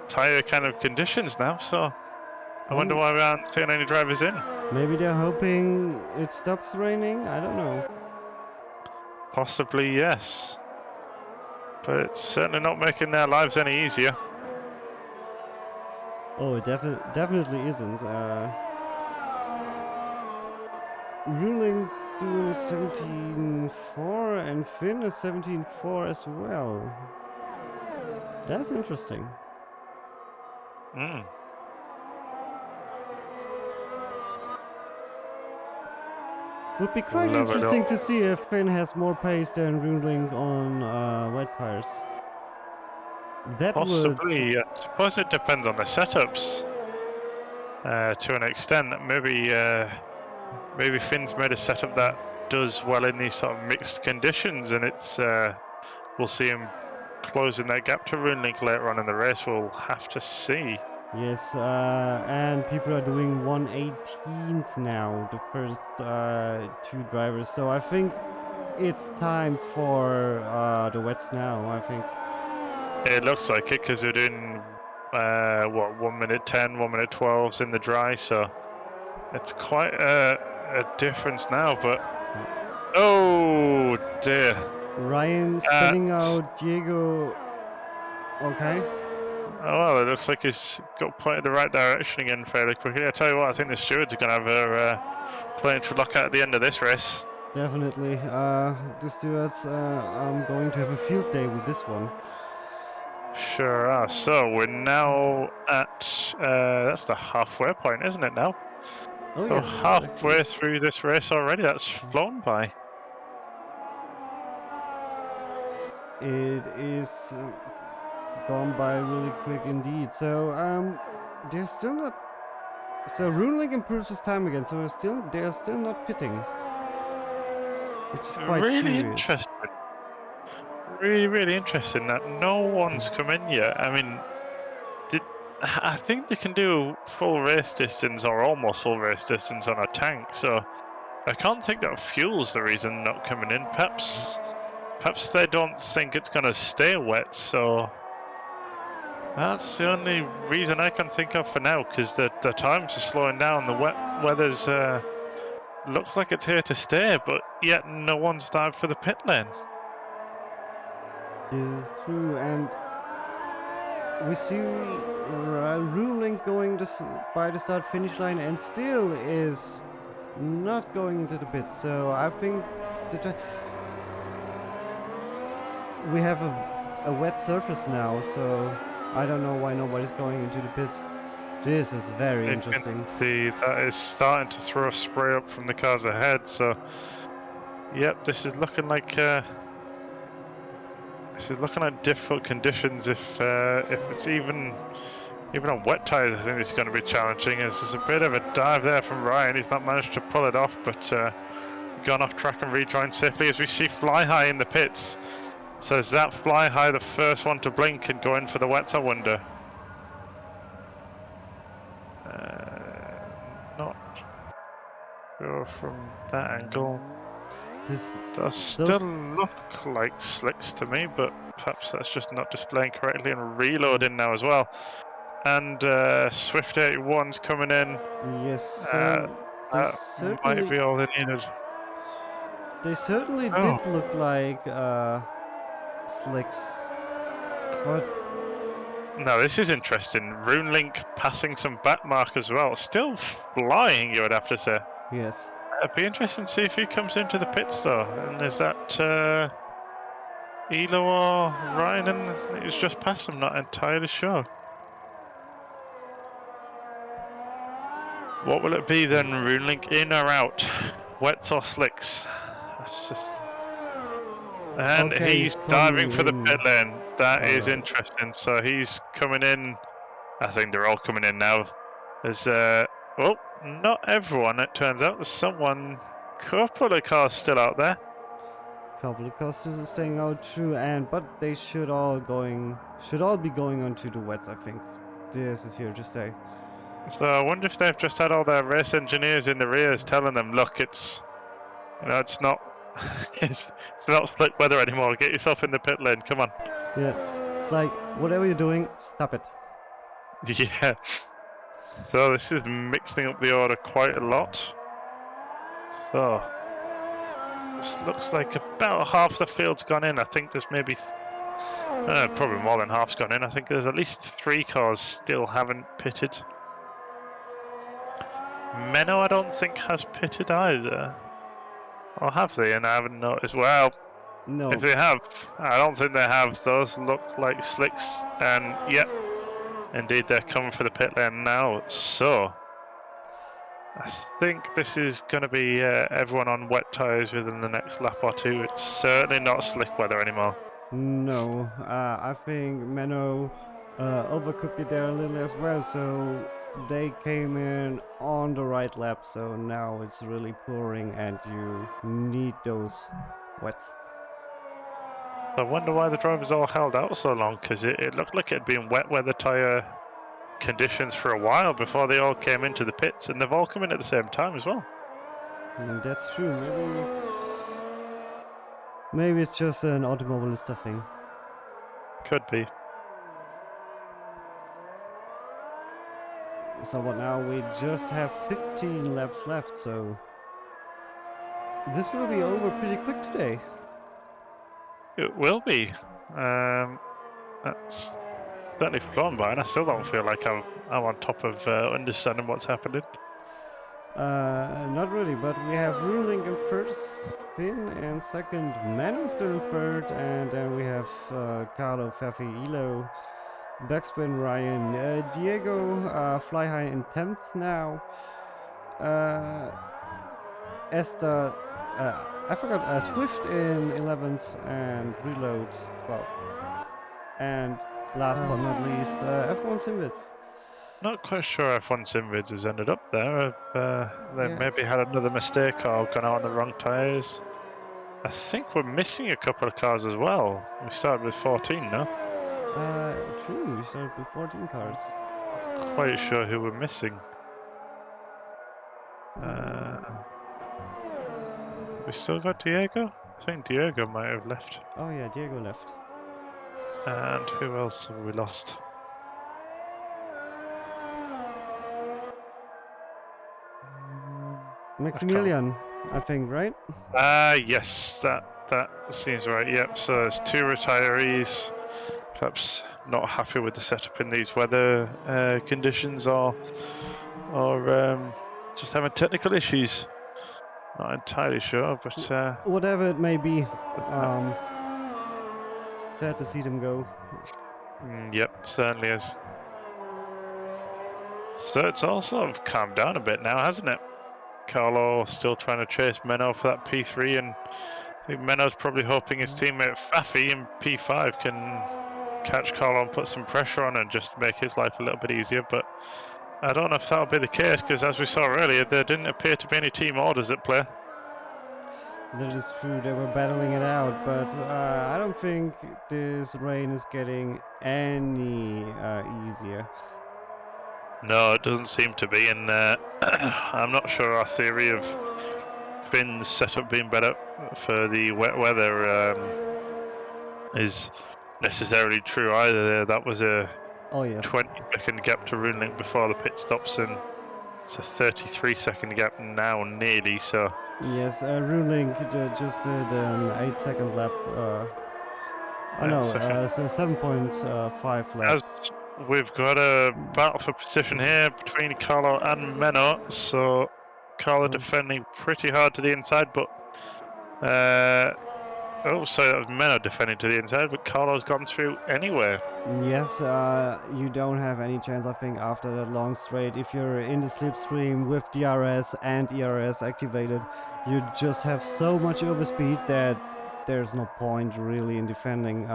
tyre kind of conditions now, so I wonder why we aren't seeing any drivers in. Maybe they're hoping it stops raining? I don't know. Possibly, yes. But it's certainly not making their lives any easier. Oh, it definitely isn't. Ruling doing 17.4 and Finn is 17.4 as well. That's interesting. Mm. Would be quite Love it interesting all. to see if Finn has more pace than Ruling on wet tires. That would... Possibly, I suppose it depends on the setups to an extent. Maybe Finn's made a setup that does well in these sort of mixed conditions, and it's we'll see him closing that gap to Runelink later on in the race. We'll have to see. Yes, and people are doing 118s now, the first two drivers. So I think it's time for the wets now, I think. It looks like it because we're doing what 1 minute 10, 1 minute 12s in the dry, so it's quite a difference now. But oh dear, Ryan spinning out Diego. Okay. oh well, it looks like he's got pointed the right direction again fairly quickly. I tell you what, I think the stewards are going to have a plenty to look at the end of this race. Definitely. The stewards are going to have a field day with this one. Sure are. So we're now at that's the halfway point, isn't it now? Oh So yes, halfway actually. through this race already. That's flown by. It is gone by really quick indeed. So they're still not. So Runelink improves his time again. So they're still not pitting, which is quite Really curious. interesting. Really interesting that no one's come in yet. I mean, I think they can do full race distance or almost full race distance on a tank. So I can't think that fuel's the reason not coming in. Perhaps they don't think it's going to stay wet. So that's the only reason I can think of for now, because the times are slowing down. The wet weather's looks like it's here to stay, but yet no one's dived for the pit lane. This is true, and we see Runelink going by the start-finish line, and still is not going into the pit. So I think that we have a wet surface now. So I don't know why nobody's going into the pits. This is very interesting. That is starting to throw spray up from the cars ahead. So, yep, this is looking like difficult conditions. If it's even on wet tires, I think this is going to be challenging. As there's a bit of a dive there from Ryan. He's not managed to pull it off, but gone off track and rejoined safely. As we see Fly High in the pits. So is that Fly High the first one to blink and go in for the wets, I wonder? Not sure from that angle. This does still look like slicks to me, but perhaps that's just not displaying correctly and reloading now as well. And Swift 81's coming in. Yes, That might be all they needed. They certainly did look like slicks. What? No, this is interesting. Runelink passing some back mark as well. Still flying, you would have to say. Yes. It'd be interesting to see if he comes into the pits though. And is that Elo or Ryan? And he's just past him, not entirely sure. What will it be then, Runelink? In or out? Wets or slicks? That's just... And okay, he's diving for the in. pit lane. That is right. interesting. So he's coming in. I think they're all coming in now. There's well, not everyone. It turns out there's couple of cars still out there. Couple of cars still staying out, true, but they should all be going onto the wets. I think this is here to stay. So I wonder if they've just had all their race engineers in the rears telling them, look, it's not it's not slick weather anymore. Get yourself in the pit lane. Come on. Yeah, it's like whatever you're doing, stop it. Yeah. So this is mixing up the order quite a lot. So this looks like about half the field's gone in. I think there's maybe probably more than half's gone in. I think there's at least 3 cars still haven't pitted. Menno, I don't think has pitted either. Or have they? And I haven't noticed. Well, No. if they have, I don't think they have. Those look like slicks. And yep, indeed they're coming for the pit lane now. So I think this is going to be everyone on wet tyres within the next lap or two. It's certainly not slick weather anymore. No, I think Menno overcooked it there a little as well, so they came in on the right lap, so now it's really pouring and you need those wets. I wonder why the drivers all held out so long, because it looked like it had been wet weather tyre conditions for a while before they all came into the pits, and they've all come in at the same time as well. That's true, maybe it's just an Automobilista thing. Could be. So what now? We just have 15 laps left, so this will be over pretty quick today. It will be. That's certainly flown by, and I still don't feel like I'm on top of understanding what's happening. Not really, but we have Ruling in first spin and second, Manchester in third, and then we have Carlo, Fafi, Ilo, backspin Ryan, Diego, fly high in 10th now, Esther, I forgot, Swift in 11th, and Reload 12th. And last but not least, F1 Simvits. Not quite sure if F1 Simvids has ended up there. They Yeah. maybe had another mistake or gone out on the wrong tyres. I think we're missing a couple of cars as well. We started with 14 now. True, we started with 14 cars. Quite sure who we're missing. We still got Diego? I think Diego might have left. Oh yeah, Diego left. And who else have we lost? Maximilian, I think, right? Yes, that seems right. Yep. So there's 2 retirees, perhaps not happy with the setup in these weather conditions, or just having technical issues. Not entirely sure, but Whatever it may be, sad to see them go. Yep, certainly is. So it's all sort of calmed down a bit now, hasn't it? Carlo still trying to chase Menno for that P3, and I think Menno's probably hoping his teammate Fafi in P5 can catch Carlo and put some pressure on and just make his life a little bit easier, but I don't know if that'll be the case, because as we saw earlier, there didn't appear to be any team orders at play. That is true, they were battling it out, but I don't think this rain is getting any easier. No, it doesn't seem to be, and I'm not sure our theory of Finn's setup being better for the wet weather is necessarily true either. That was a 20-second gap to Runelink before the pit stops, and it's a 33-second gap now, nearly. So yes, Runelink just did an 8-second lap. So 7.5 lap. As we've got a battle for position here between Carlo and Menno. So Carlo defending pretty hard to the inside, but oh, sorry, that was Menno defending to the inside, but Carlo's gone through anyway. Yes, you don't have any chance, I think, after that long straight. If you're in the slipstream with DRS and ERS activated, you just have so much overspeed that there's no point really in defending.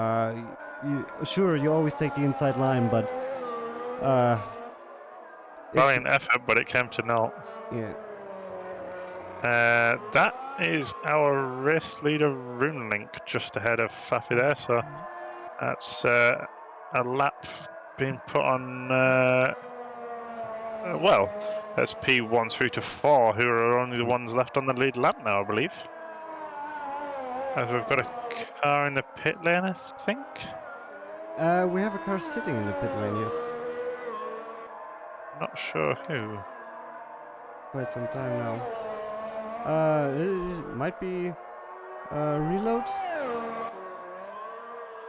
Sure, you always take the inside line, but valiant effort, but it came to naught. Yeah. That is our race leader Runelink just ahead of Fafi there, so that's a lap being put on, well, that's P1 through to 4, who are only the ones left on the lead lap now, I believe. As we've got a car in the pit lane, I think. We have a car sitting in the pit lane, yes. Not sure who. Quite some time now. It might be Reload?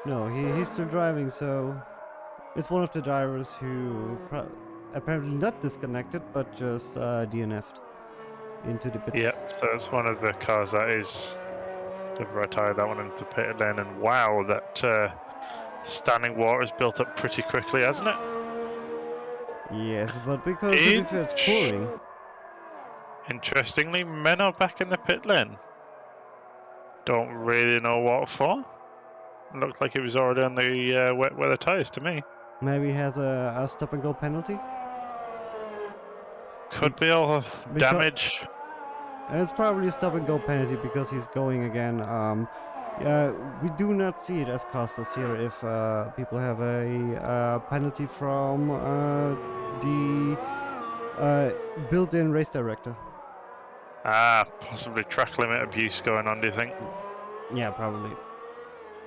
No, he's still driving, so it's one of the drivers who apparently not disconnected, but just DNF'd into the pits. Yeah, so it's one of the cars that is the retired that one into pit lane, and wow, that standing water is built up pretty quickly, hasn't it? Yes, but because to be fair, it's pouring. Interestingly, men are back in the pit lane. Don't really know what for. Looked like it was already on the wet weather tyres to me. Maybe he has a stop and go penalty? Could be all damage. It's probably a stop and go penalty because he's going again. We do not see it as casters here if people have a penalty from the built-in race director. Possibly track limit abuse going on, do you think? Yeah, probably.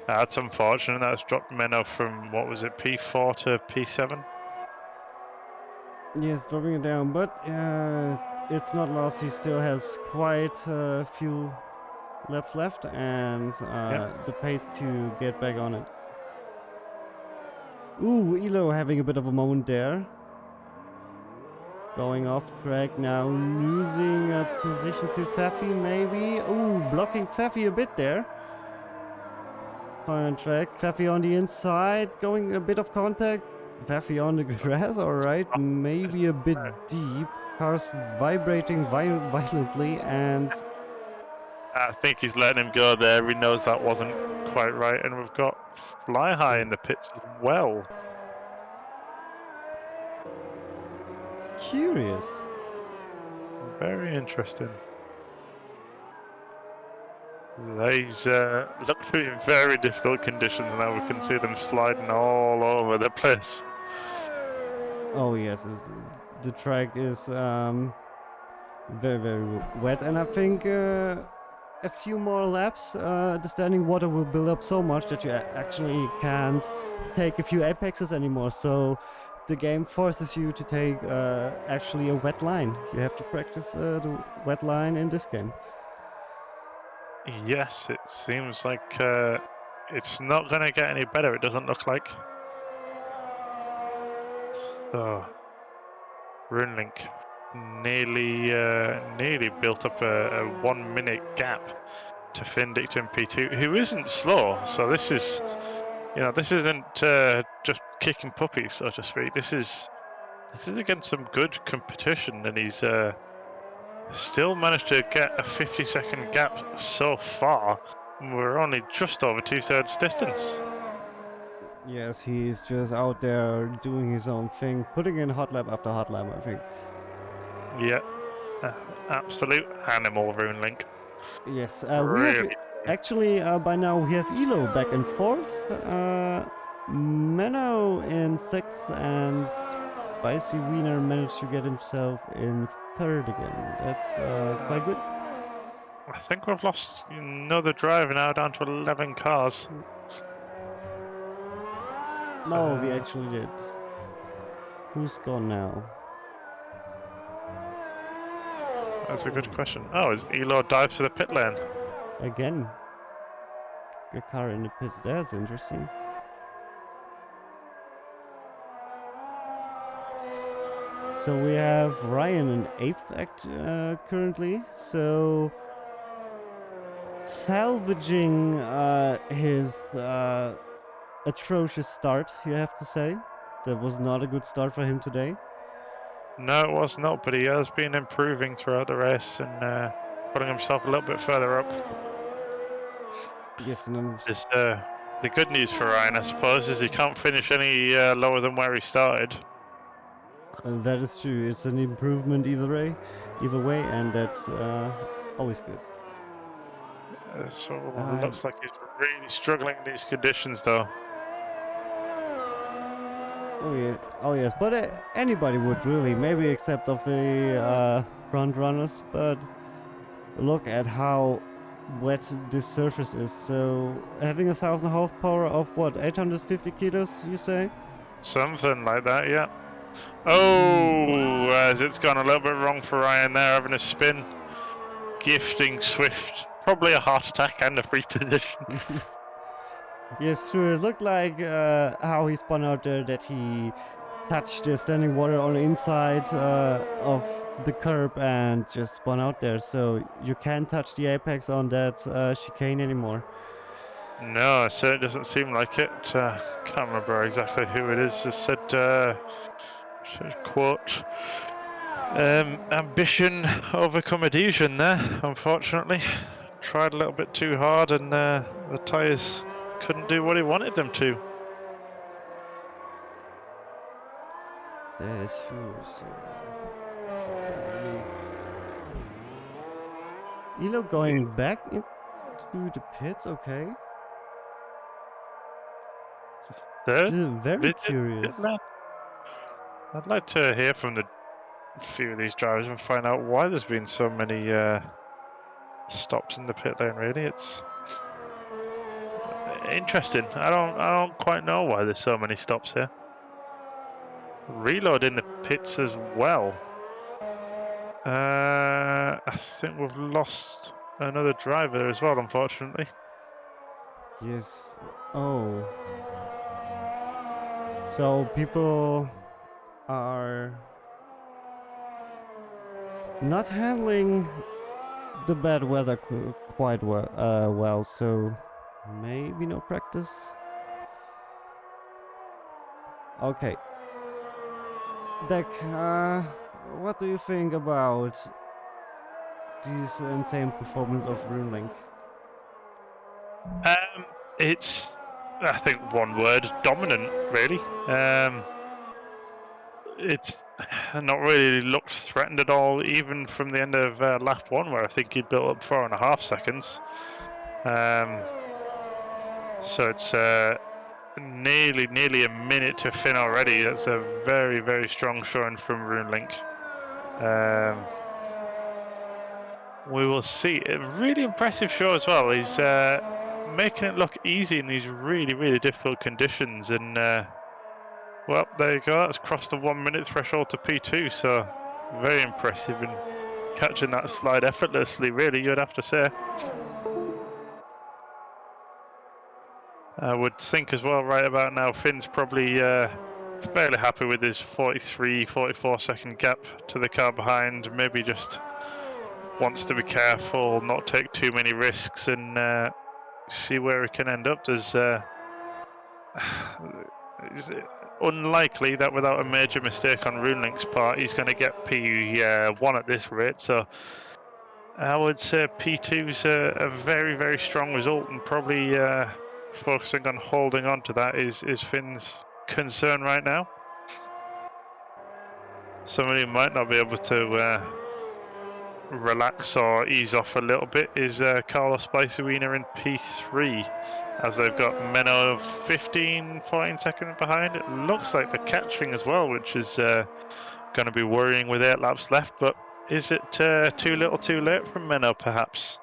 That's unfortunate. That's dropped Menno from, what was it, P4 to P7? Yes, dropping it down, but it's not lost. He still has quite a few laps left and the pace to get back on it. Ooh, Elo having a bit of a moment there. Going off track now, losing a position to Pfeffy maybe. Ooh, blocking Pfeffy a bit there. On track, Pfeffy on the inside, going a bit of contact. Pfeffy on the grass, alright, maybe a bit deep. Cars vibrating violently, and I think he's letting him go there. He knows that wasn't quite right, and we've got Fly High in the pits as well. Curious. Very interesting. These look to be very difficult conditions now. We can see them sliding all over the place. Oh yes, the track is very, very wet, and I think a few more laps, the standing water will build up so much that you actually can't take a few apexes anymore. So the game forces you to take actually a wet line. You have to practice the wet line in this game. Yes, it seems like it's not going to get any better. It doesn't look like. So, RuneLink nearly built up a 1 minute gap to Findict in P2, who isn't slow. So this is, this isn't just kicking puppies, so to speak. This is against some good competition, and he's still managed to get a 50-second gap so far. We're only just over 2/3 distance. Yes, he's just out there doing his own thing, putting in hot lap after hot lap, I think. Yeah, absolute animal, RuneLink. Yes, really. actually by now we have Elo back and forth, Menno in 6th, and Spicy Wiener managed to get himself in 3rd again. That's quite good. I think we've lost another driver now, down to 11 cars. No, we actually did. Who's gone now? That's a good question. Oh, is Elo dives to the pit lane? Again. A car in the pits, that's interesting. So we have Ryan in 8th currently, so salvaging his atrocious start, you have to say. That was not a good start for him today. No, it was not, but he has been improving throughout the race and putting himself a little bit further up. Yes, and the good news for Ryan, I suppose, is he can't finish any lower than where he started. that is true. It's an improvement either way, and that's always good. So it looks like he's really struggling in these conditions, though. Oh yeah, oh yes, but anybody would really, maybe except of the front runners. But look at how wet this surface is. So having 1,000 horsepower of what, 850 kilos, you say? Something like that, yeah. Oh, as it's gone a little bit wrong for Ryan there, having a spin. Gifting Swift probably a heart attack and a free position. Yes, true. It looked like how he spun out there that he touched the standing water on the inside of the curb and just spun out there. So you can't touch the apex on that chicane anymore. No, it certainly doesn't seem like it. Can't remember exactly who it is. Just said, quote, ambition overcome adhesion there, unfortunately. Tried a little bit too hard and the tyres couldn't do what he wanted them to. That is true. So Elo going back into the pits, okay. Very curious. I'd like to hear from the few of these drivers and find out why there's been so many stops in the pit lane. Really, it's interesting. I don't quite know why there's so many stops here. Reload in the pits as well. I think we've lost another driver as well, unfortunately. Yes. Oh. So people are not handling the bad weather quite well, so maybe no practice. Okay. Deck, what do you think about this insane performance of RuneLink? It's, I think, one word: dominant. Really. It's not really looked threatened at all, even from the end of lap one, where I think he built up 4.5 seconds. So it's nearly a minute to Finn already. That's a very, very strong showing from RuneLink. We will see. A really impressive show as well. He's making it look easy in these really, really difficult conditions. And well, there you go. That's crossed the 1 minute threshold to P2. So very impressive in catching that slide effortlessly, really, you'd have to say. I would think as well, right about now, Finn's probably fairly happy with his 44 second gap to the car behind. Maybe just wants to be careful, not take too many risks, and see where he can end up. There's it's unlikely that without a major mistake on RuneLink's part, he's going to get P1 at this rate. So I would say P2's a very, very strong result, and probably focusing on holding on to that is Finn's concern right now. Somebody who might not be able to relax or ease off a little bit is Carlos Spicerina in P3, as they've got Menno 14 seconds behind. It looks like they're catching as well, which is going to be worrying with 8 laps left, but is it too little too late from Menno perhaps?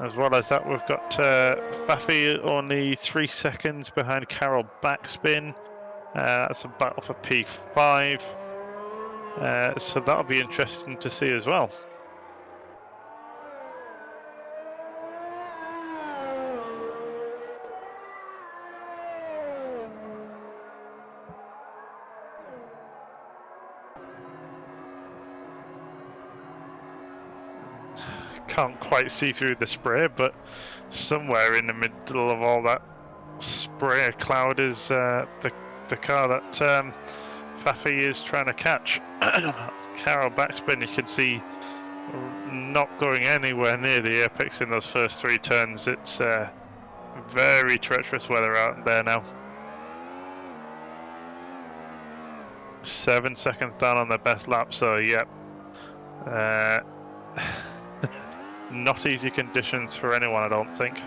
As well as that, we've got Faffy only 3 seconds behind Carol Backspin. That's a battle for P5. So that'll be interesting to see as well. Can't quite see through the spray, but somewhere in the middle of all that spray cloud is the car that Faffy is trying to catch. Carol Backspin, you can see, not going anywhere near the apex in those first 3 turns. It's very treacherous weather out there now. 7 seconds down on their best lap, so yep. Not easy conditions for anyone, I don't think.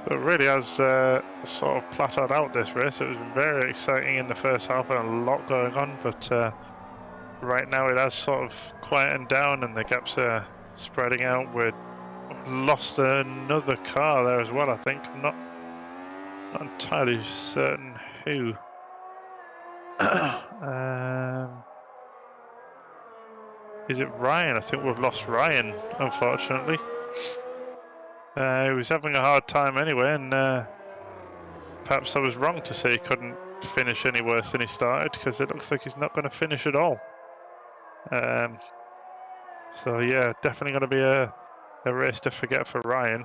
So it really has sort of plateaued out this race. It was very exciting in the first half and a lot going on, but right now it has sort of quietened down and the gaps are spreading out. We've lost another car there as well, I think. I'm not entirely certain who. Is it Ryan? I think we've lost Ryan, unfortunately. He was having a hard time anyway, and perhaps I was wrong to say he couldn't finish any worse than he started, because it looks like he's not going to finish at all. So yeah, definitely going to be a race to forget for Ryan.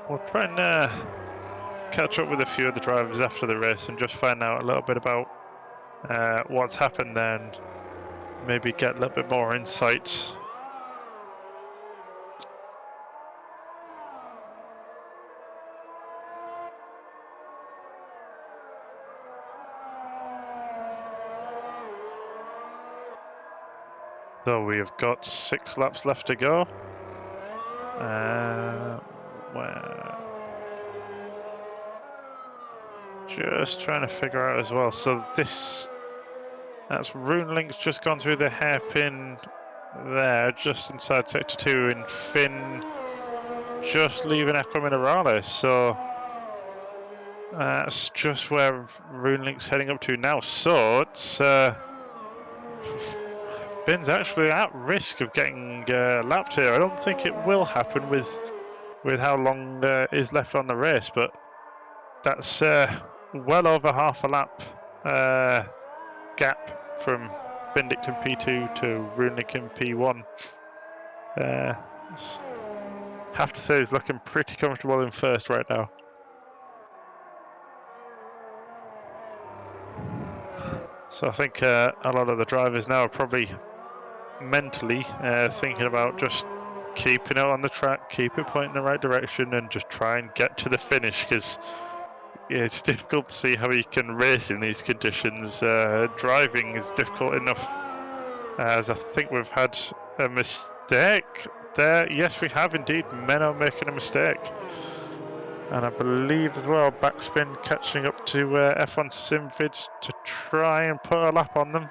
We'll try and catch up with a few of the drivers after the race and just find out a little bit about what's happened there and maybe get a little bit more insight. So we have got 6 laps left to go. Just trying to figure out as well. So that's Runelink's just gone through the hairpin there, just inside sector 2, and Finn just leaving Equa Minerale. So that's just where Runelink's heading up to now. So it's Finn's actually at risk of getting lapped here. I don't think it will happen with how long is left on the race, but that's well over half a lap gap from Vindicton P2 to Runelink in P1. Have to say he's looking pretty comfortable in first right now. So I think a lot of the drivers now are probably mentally thinking about just keeping it on the track, keep it pointing in the right direction, and just try and get to the finish, because it's difficult to see how you can race in these conditions. Driving is difficult enough, as I think we've had a mistake there. Yes, we have indeed. Menno making a mistake. And I believe as well, backspin catching up to F1 Simvids to try and put a lap on them.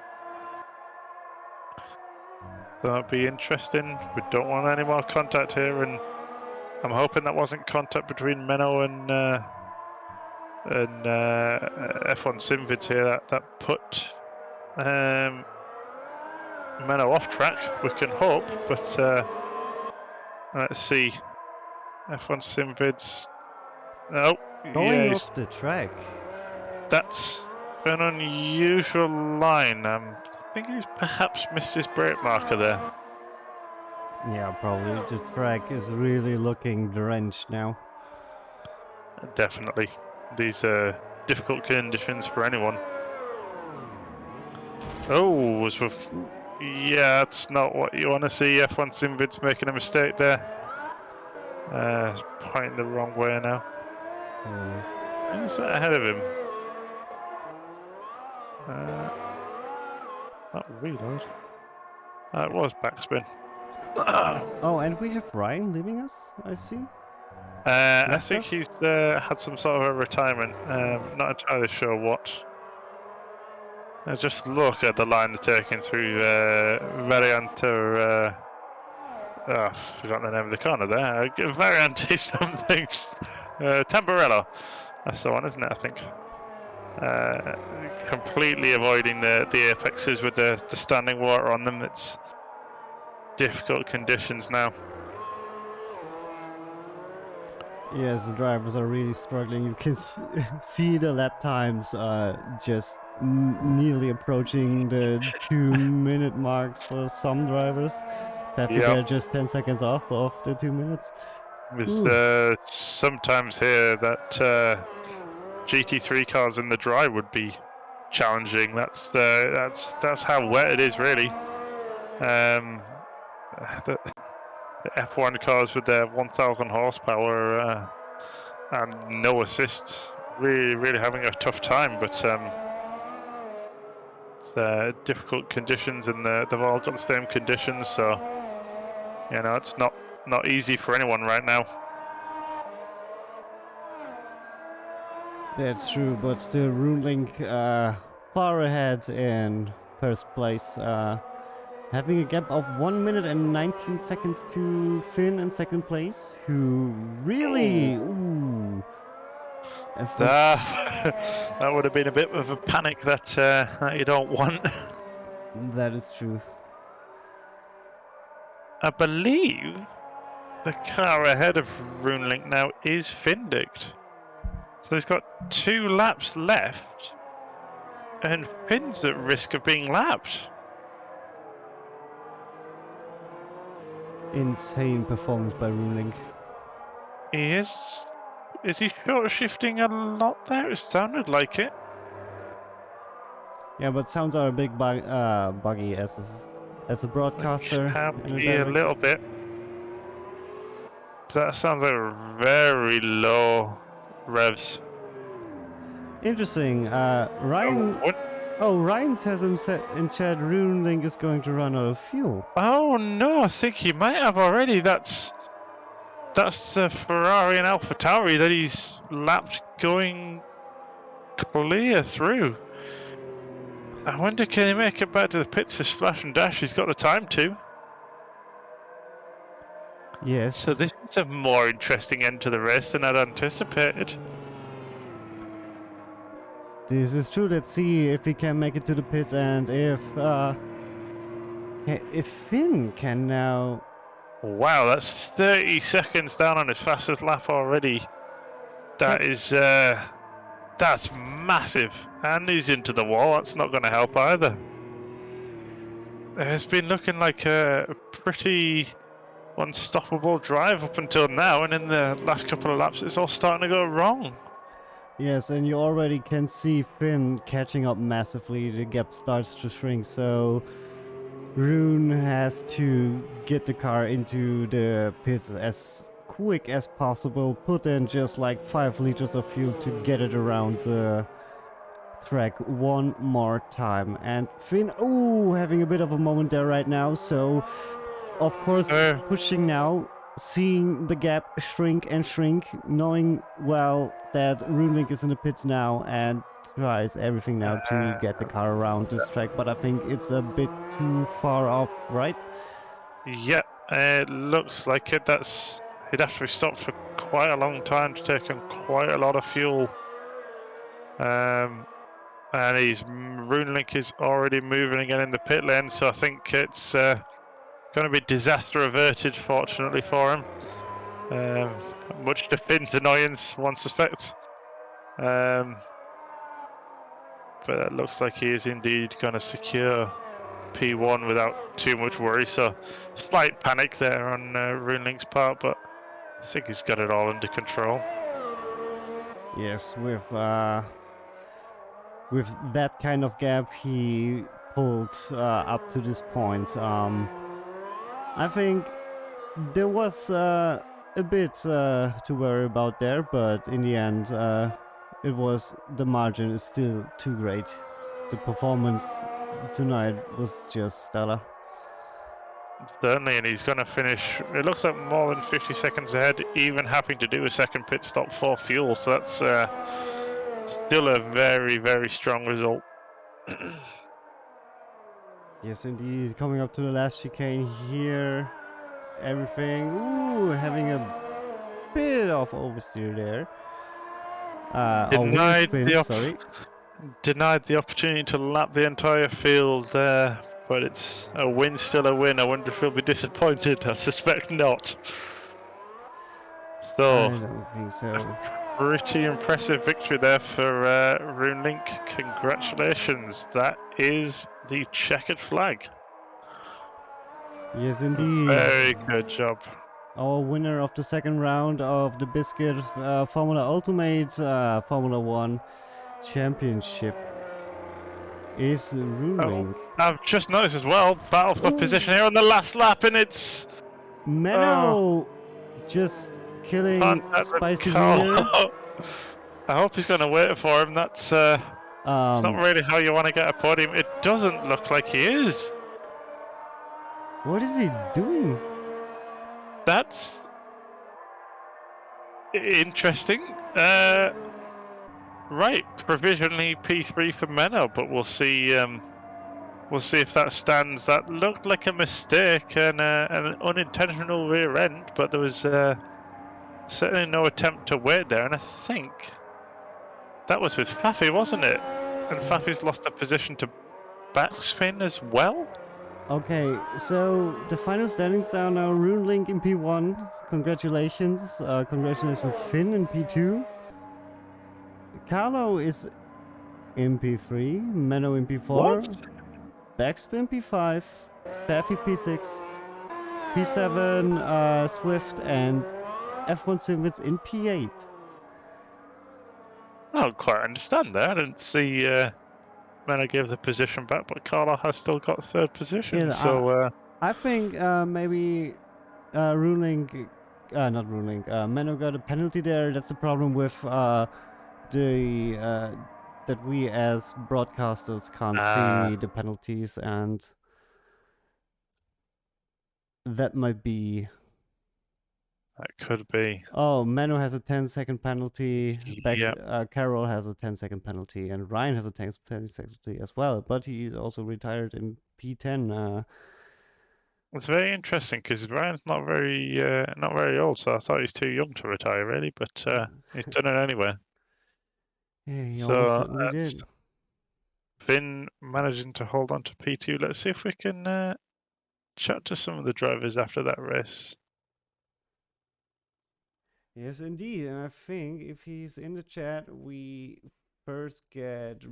That'll be interesting. We don't want any more contact here, and I'm hoping that wasn't contact between Menno and F1 Simvids here that put Menno off track. We can hope, but let's see. F1 Simvids. No, Going yeah, off the track. that's an unusual line. I think he's perhaps missed his brake marker there. Yeah, probably the track is really looking drenched now. Definitely. These are difficult conditions for anyone. Oh, was with... Yeah, that's not what you want to see. F1 Simvid's making a mistake there. Pointing the wrong way now. Who's that ahead of him? Not reload. It was backspin. Oh, and we have Ryan leaving us, I see. I think he's had some sort of a retirement. Not entirely sure what. Just look at the line they're taking through Variante. I've forgotten the name of the corner there. Variante something. Tamburello. That's the one, isn't it? I think. Completely avoiding the apexes with the standing water on them. It's difficult conditions now. Yes, the drivers are really struggling. You can see the lap times just nearly approaching the 2-minute marks for some drivers. Happy they're just 10 seconds off of the 2 minutes. With sometimes here that GT3 cars in the dry would be challenging. That's how wet it is, really. The F1 cars with their 1,000 horsepower and no assist, really having a tough time. But difficult conditions, and they've all got the same conditions. So you know, it's not easy for anyone right now. That's true, but still Runelink far ahead in first place. Having a gap of 1 minute and 19 seconds to Finn in second place, who really... Ooh, that would have been a bit of a panic that you don't want. That is true. I believe the car ahead of Runelink now is Findict. So he's got 2 laps left, and Finn's at risk of being lapped. Insane performance by Runelink. He is. Is he short shifting a lot there? It sounded like it. Yeah, but sounds are a big buggy as a broadcaster. Can be a little bit. That sounds like very low revs. Interesting. Ryan. Oh, Ryan says in chat Runelink is going to run out of fuel. Oh no, I think he might have already. That's the Ferrari and AlphaTauri that he's lapped going clear through. I wonder, can he make it back to the pits to splash and dash? He's got the time to. Yes. So this is a more interesting end to the race than I'd anticipated. This is true. Let's see if he can make it to the pits and if Finn can now. Wow, that's 30 seconds down on his fastest lap already. That is that's massive, and he's into the wall. That's not going to help either. It's been looking like a pretty unstoppable drive up until now, and in the last couple of laps, it's all starting to go wrong. Yes, and you already can see Finn catching up massively. The gap starts to shrink, so Rune has to get the car into the pits as quick as possible, put in just like 5 liters of fuel to get it around the track one more time. And Finn, having a bit of a moment there right now, so of course pushing now, seeing the gap shrink and shrink, knowing well that Runelink is in the pits now and tries everything now to get the car around this track, but I think it's a bit too far off, right? Yeah, it looks like it. He'd have to be stopped for quite a long time to take in quite a lot of fuel. And Runelink is already moving again in the pit lane, so I think it's going to be disaster averted, fortunately for him. Much to Finn's annoyance, one suspects. But it looks like he is indeed going to secure P1 without too much worry. So slight panic there on Runelink's part, but I think he's got it all under control. Yes, with that kind of gap he pulled up to this point. I think there was a bit to worry about there, but in the end, the margin is still too great. The performance tonight was just stellar. Certainly, and he's going to finish, it looks like more than 50 seconds ahead, even having to do a second pit stop for fuel, so that's still a very, very strong result. Yes, indeed. Coming up to the last chicane here. Everything. Having a bit of oversteer there. Denied the opportunity to lap the entire field there, but it's a win, still a win. I wonder if he'll be disappointed. I suspect not. So, I don't think so. Pretty impressive victory there for Runelink. Congratulations. That is the checkered flag. Yes, indeed. Very good job. Our winner of the second round of the BSKIT Formula Ultimate Formula 1 Championship is Runelink. I've just noticed as well, battle for position here on the last lap, and it's Menno just killing Spicy Junior. I hope he's going to wait for him. That's It's not really how you want to get a podium. It doesn't look like he is. What is he doing? That's interesting. Right, provisionally P3 for Menno, but we'll see. We'll see if that stands. That looked like a mistake and an unintentional rear end, but there was certainly no attempt to wait there. And I think that was with Faffy, wasn't it? And Faffy's lost a position to backspin as well. Okay, so the final standings are now Runelink in P1. Congratulations. Congratulations, Finn in P2. Carlo is in P3. Menno in P4. What? Backspin P5. Faffy P6. P7 Swift and F1 Simmons in P8. I don't quite understand that. I didn't see Menno gave the position back, but Carlo has still got third position. Yeah, so I think maybe Runelink, not Runelink, Menno got a penalty there. That's the problem with the that we as broadcasters can't see the penalties, and that might be. that could be. Oh, Menno has a 10-second penalty. Yeah. Carol has a 10-second penalty, and Ryan has a 10-second penalty as well. But he is also retired in P10. It's very interesting because Ryan's not very old, so I thought he's too young to retire, really. But he's done it anyway. Yeah, he So almost certainly that's did. Finn managing to hold on to P2. Let's see if we can chat to some of the drivers after that race. Yes, indeed. And I think if he's in the chat, we first get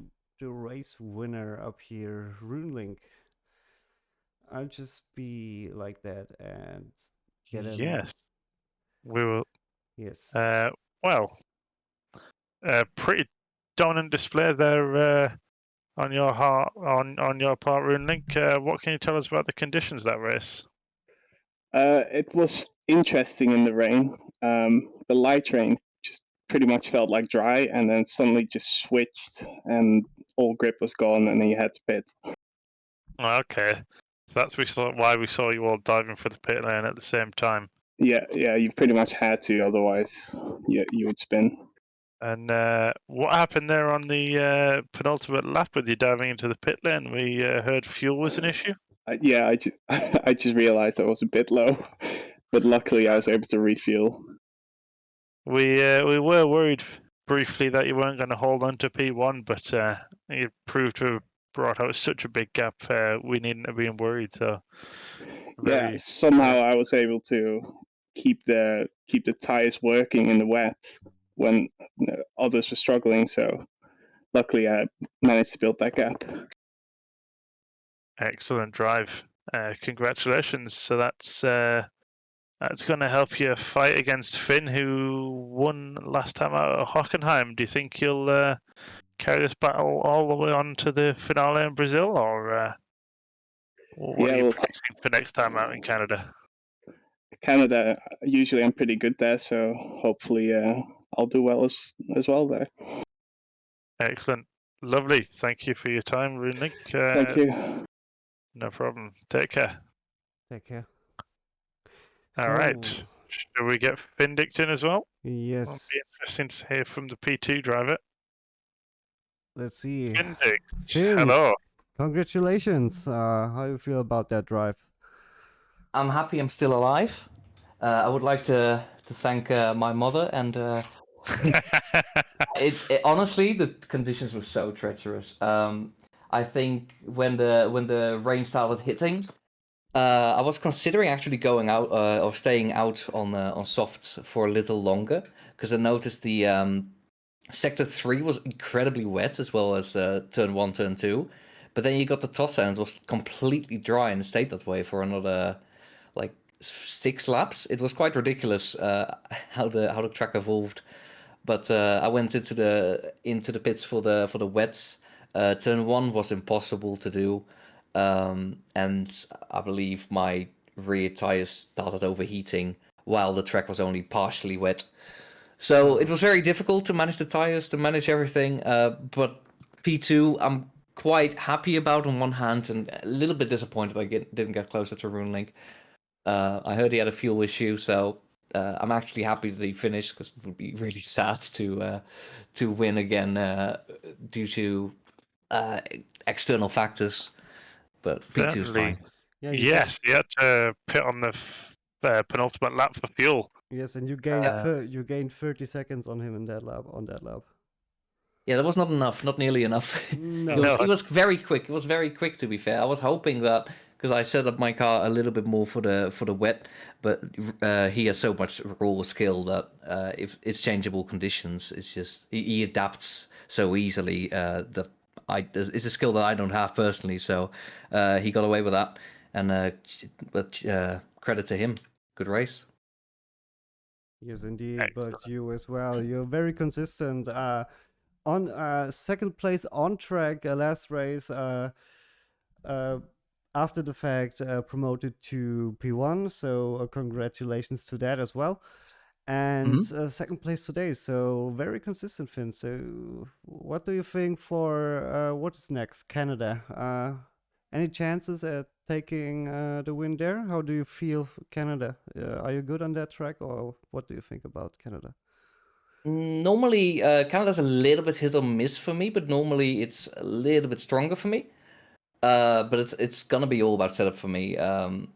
the race winner up here, Runelink. I'll just be like that and get him. Yes, we will. Yes. Well, pretty dominant display there on your part, Runelink. What can you tell us about the conditions that race? It was interesting in the rain. The light rain just pretty much felt like dry, and then suddenly just switched, and all grip was gone, and then you had to pit. Okay, so that's why we saw you all diving for the pit lane at the same time. Yeah, you pretty much had to, otherwise, you would spin. And what happened there on the penultimate lap with you diving into the pit lane? We heard fuel was an issue. I just realized I was a bit low, but luckily I was able to refuel. We were worried briefly that you weren't going to hold on to P1, but you proved to have brought out such a big gap. We needn't have been worried. So somehow I was able to keep the tires working in the wet when others were struggling. So luckily I managed to build that gap. Excellent drive. Congratulations. So that's going to help you fight against Finn, who won last time out at Hockenheim. Do you think you'll carry this battle all the way on to the finale in Brazil, or what are you predicting for next time out in Canada? Canada, usually I'm pretty good there, so hopefully I'll do well as well there. Excellent. Lovely. Thank you for your time, Runelink. Thank you. No problem. Take care. Take care. All right. Should we get Findict in as well? Yes. It'll be interesting to hear from the P2 driver. Let's see. Findict. Finn, hello. Congratulations. How do you feel about that drive? I'm happy I'm still alive. I would like to thank my mother, and it honestly, the conditions were so treacherous. I think when the rain started hitting, I was considering actually going out or staying out on softs for a little longer, because I noticed the sector 3 was incredibly wet, as well as turn 1, turn 2. But then you got the toss and it was completely dry and stayed that way for another like 6 laps. It was quite ridiculous how the track evolved. But I went into the pits for the wets. Turn 1 was impossible to do, and I believe my rear tires started overheating while the track was only partially wet. So it was very difficult to manage the tires, to manage everything. But P2, I'm quite happy about on one hand, and a little bit disappointed I didn't get closer to Rune Link. I heard he had a fuel issue, so I'm actually happy that he finished, because it would be really sad to win again due to external factors. But P2 is Certainly. fine. Yeah, Yes, he had to pit on the penultimate lap for fuel. Yes, and you gained 30 seconds on him in that lap. Yeah, that was not enough, not nearly enough. No. He was very quick. It was very quick, to be fair. I was hoping that, because I set up my car a little bit more for the wet, but he has so much raw skill that if it's changeable conditions, it's just he adapts so easily that it's a skill that I don't have personally. So he got away with that, and but credit to him. Good race. Yes, indeed. Excellent. But you as well. You're very consistent. On second place on track, last race. After the fact, promoted to P1. So congratulations to that as well. And second place today. So very consistent, Finn. So what do you think for what is next? Canada. Any chances at taking the win there? How do you feel, Canada? Are you good on that track, or what do you think about Canada? Normally, Canada's a little bit hit or miss for me, but normally it's a little bit stronger for me. But it's gonna be all about setup for me. I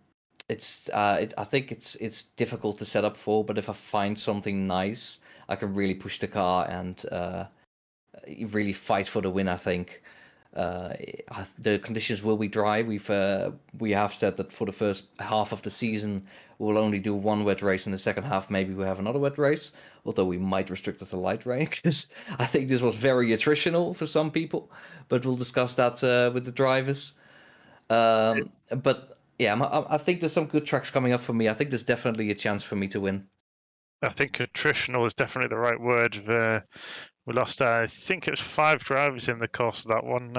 think it's difficult to set up for, but if I find something nice, I can really push the car and really fight for the win. I think the conditions will be dry. We have said that for the first half of the season we'll only do one wet race. In the second half, maybe we'll have another wet race. Although we might restrict it to light rain, because I think this was very attritional for some people. But we'll discuss that with the drivers. But yeah, I think there's some good tracks coming up for me. I think there's definitely a chance for me to win. I think attritional is definitely the right word. We lost, I think it was 5 drivers in the course of that one.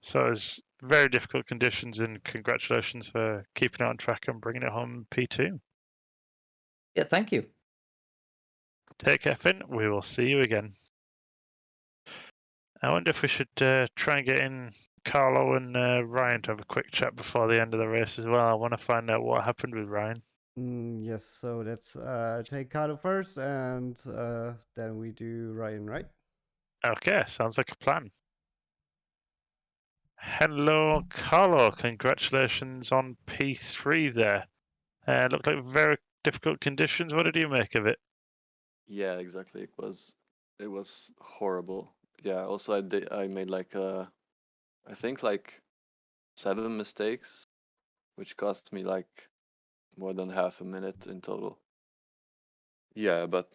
So it's very difficult conditions, and congratulations for keeping it on track and bringing it home P2. Yeah, thank you. Take care, Finn. We will see you again. I wonder if we should try and get in Carlo and Ryan to have a quick chat before the end of the race as well. I want to find out what happened with Ryan. Yes, so let's take Carlo first, and then we do Ryan, right? Okay, sounds like a plan. Hello, Carlo. Congratulations on P3 there. Looked like very difficult conditions. What did you make of it? Yeah, exactly. It was horrible. Yeah, also I made I think like 7 mistakes, which cost me like more than half a minute in total. Yeah, but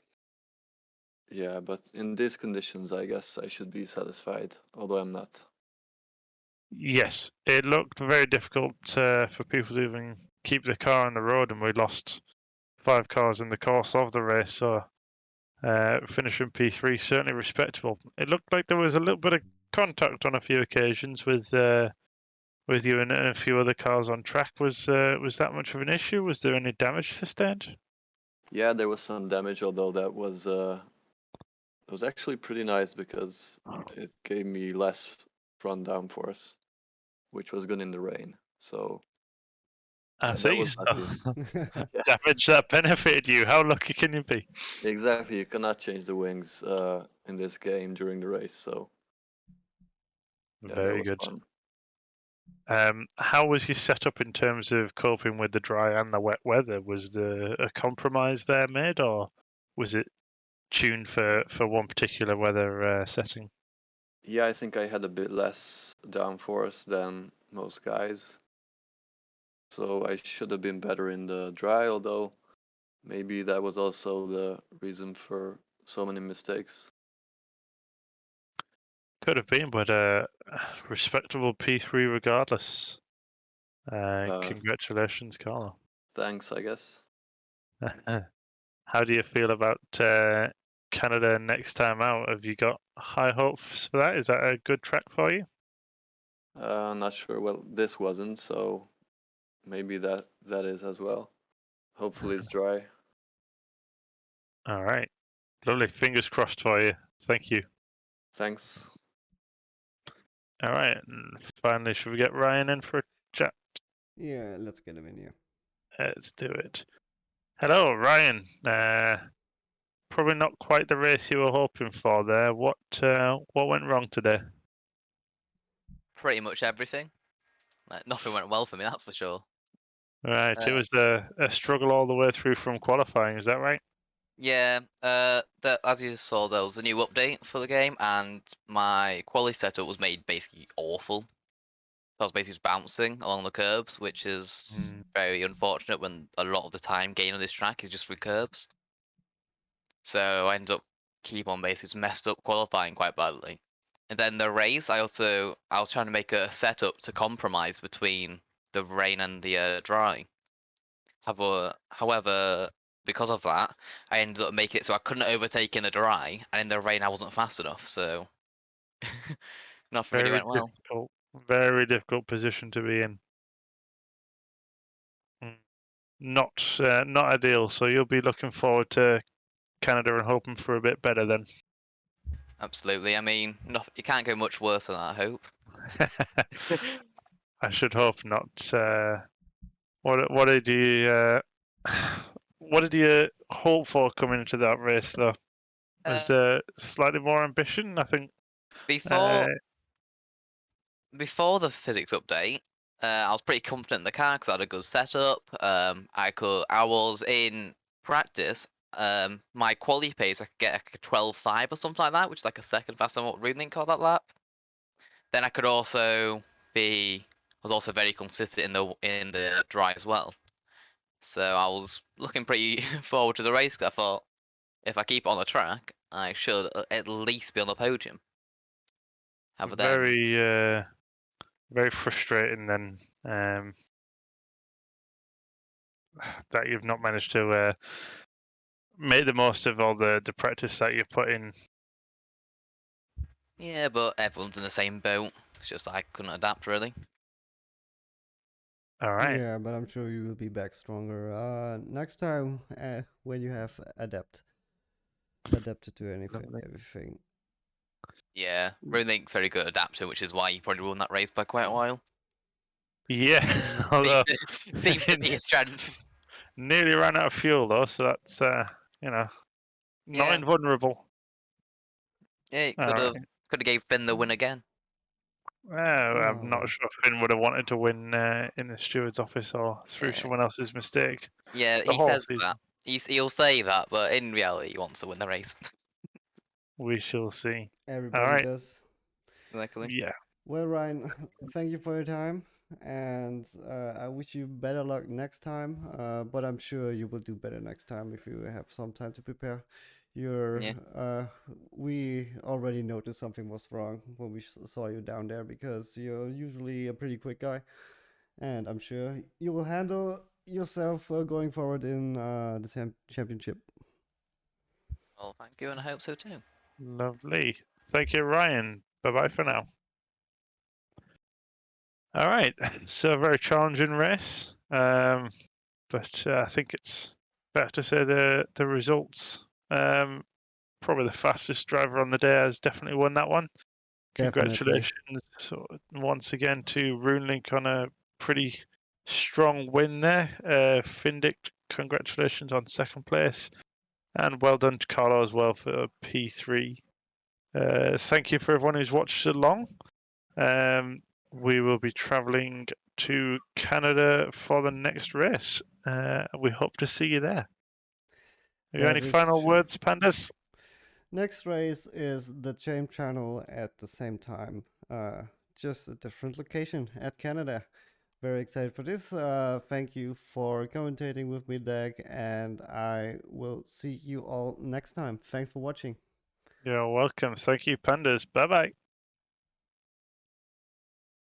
in these conditions I guess I should be satisfied, although I'm not. Yes, it looked very difficult for people to even keep the car on the road, and we lost 5 cars in the course of the race. So finishing P3 certainly respectable. It looked like there was a little bit of contact on a few occasions with you and a few other cars on track. Was that much of an issue? Was there any damage sustained? Yeah, there was some damage, although that was it was actually pretty nice because it gave me less front downforce, which was good in the rain. So I that see. was So lucky. Yeah. damage that benefited you. How lucky can you be? Exactly, you cannot change the wings in this game during the race, so yeah, that Very was good. fun. How was your setup in terms of coping with the dry and the wet weather? Was there a compromise there made, or was it tuned for one particular weather setting? Yeah, I think I had a bit less downforce than most guys, so I should have been better in the dry, although maybe that was also the reason for so many mistakes. Could have been, but respectable P3 regardless. Congratulations, Carlo. Thanks, I guess. How do you feel about Canada next time out? Have you got high hopes for that? Is that a good track for you? Not sure. Well, this wasn't, so maybe that is as well. Hopefully it's dry. All right. Lovely. Fingers crossed for you. Thank you. Thanks. All right, and finally, should we get Ryan in for a chat? Yeah, let's get him in here. Let's do it. Hello, Ryan. Probably not quite the race you were hoping for there. What went wrong today? Pretty much everything. Like, nothing went well for me, that's for sure. Right, it was a struggle all the way through from qualifying. Is that right? Yeah, as you saw, there was a new update for the game, and my quality setup was made basically awful. I was basically just bouncing along the curbs, which is very unfortunate when a lot of the time gain on this track is just through curbs. So I ended up keep on basically just messed up qualifying quite badly. And then the race, I was trying to make a setup to compromise between the rain and the dry. However, because of that, I ended up making it so I couldn't overtake in the dry, and in the rain I wasn't fast enough. So nothing really went well. Very difficult position to be in. Not ideal. So you'll be looking forward to Canada and hoping for a bit better then. Absolutely. I mean, you can't go much worse than that, I hope. I should hope not. What did you what did you hope for coming into that race though? Was there slightly more ambition? I think before the physics update, I was pretty confident in the car because I had a good setup. I was in practice. My quality pace I could get like a 12.5 or something like that, which is like a second faster than what Runelink called that lap. Then I could also was also very consistent in the dry as well. So I was looking pretty forward to the race. Cause I thought if I keep on the track, I should at least be on the podium. However, then very frustrating then that you've not managed to make the most of all the practice that you've put in. yeah, but everyone's in the same boat. It's just I couldn't adapt really. All right. Yeah, but I'm sure you will be back stronger next time when you have adapted to everything. Yeah, Runelink's very good at adapting, which is why he probably won that race by quite a while. Yeah, although seems to be his strength. Nearly ran out of fuel though, so that's not invulnerable. Yeah, it could have gave Finn the win again. I'm not sure Finn would have wanted to win in the steward's office or through someone else's mistake. Yeah, he says that. He'll say that, but in reality, he wants to win the race. We shall see. Everybody does. Exactly. Yeah. Well, Ryan, thank you for your time, and I wish you better luck next time. But I'm sure you will do better next time if you have some time to prepare. We already noticed something was wrong when we saw you down there because you're usually a pretty quick guy, and I'm sure you will handle yourself going forward in the championship. Well, thank you, and I hope so too. Lovely. Thank you, Ryan. Bye-bye for now. All right. So a very challenging race, but I think it's fair to say the results. Probably the fastest driver on the day has definitely won that one. Definitely. Congratulations once again to Runelink on a pretty strong win there. Findic, congratulations on second place. And well done to Carlo as well for P3. Thank you for everyone who's watched along. We will be traveling to Canada for the next race. We hope to see you there. Have you any final words, Panderz? Next race is the same channel at the same time, just a different location at Canada. Very excited for this. Thank you for commentating with me, Dag, and I will see you all next time. Thanks for watching. You're welcome. Thank you, Panderz. Bye-bye.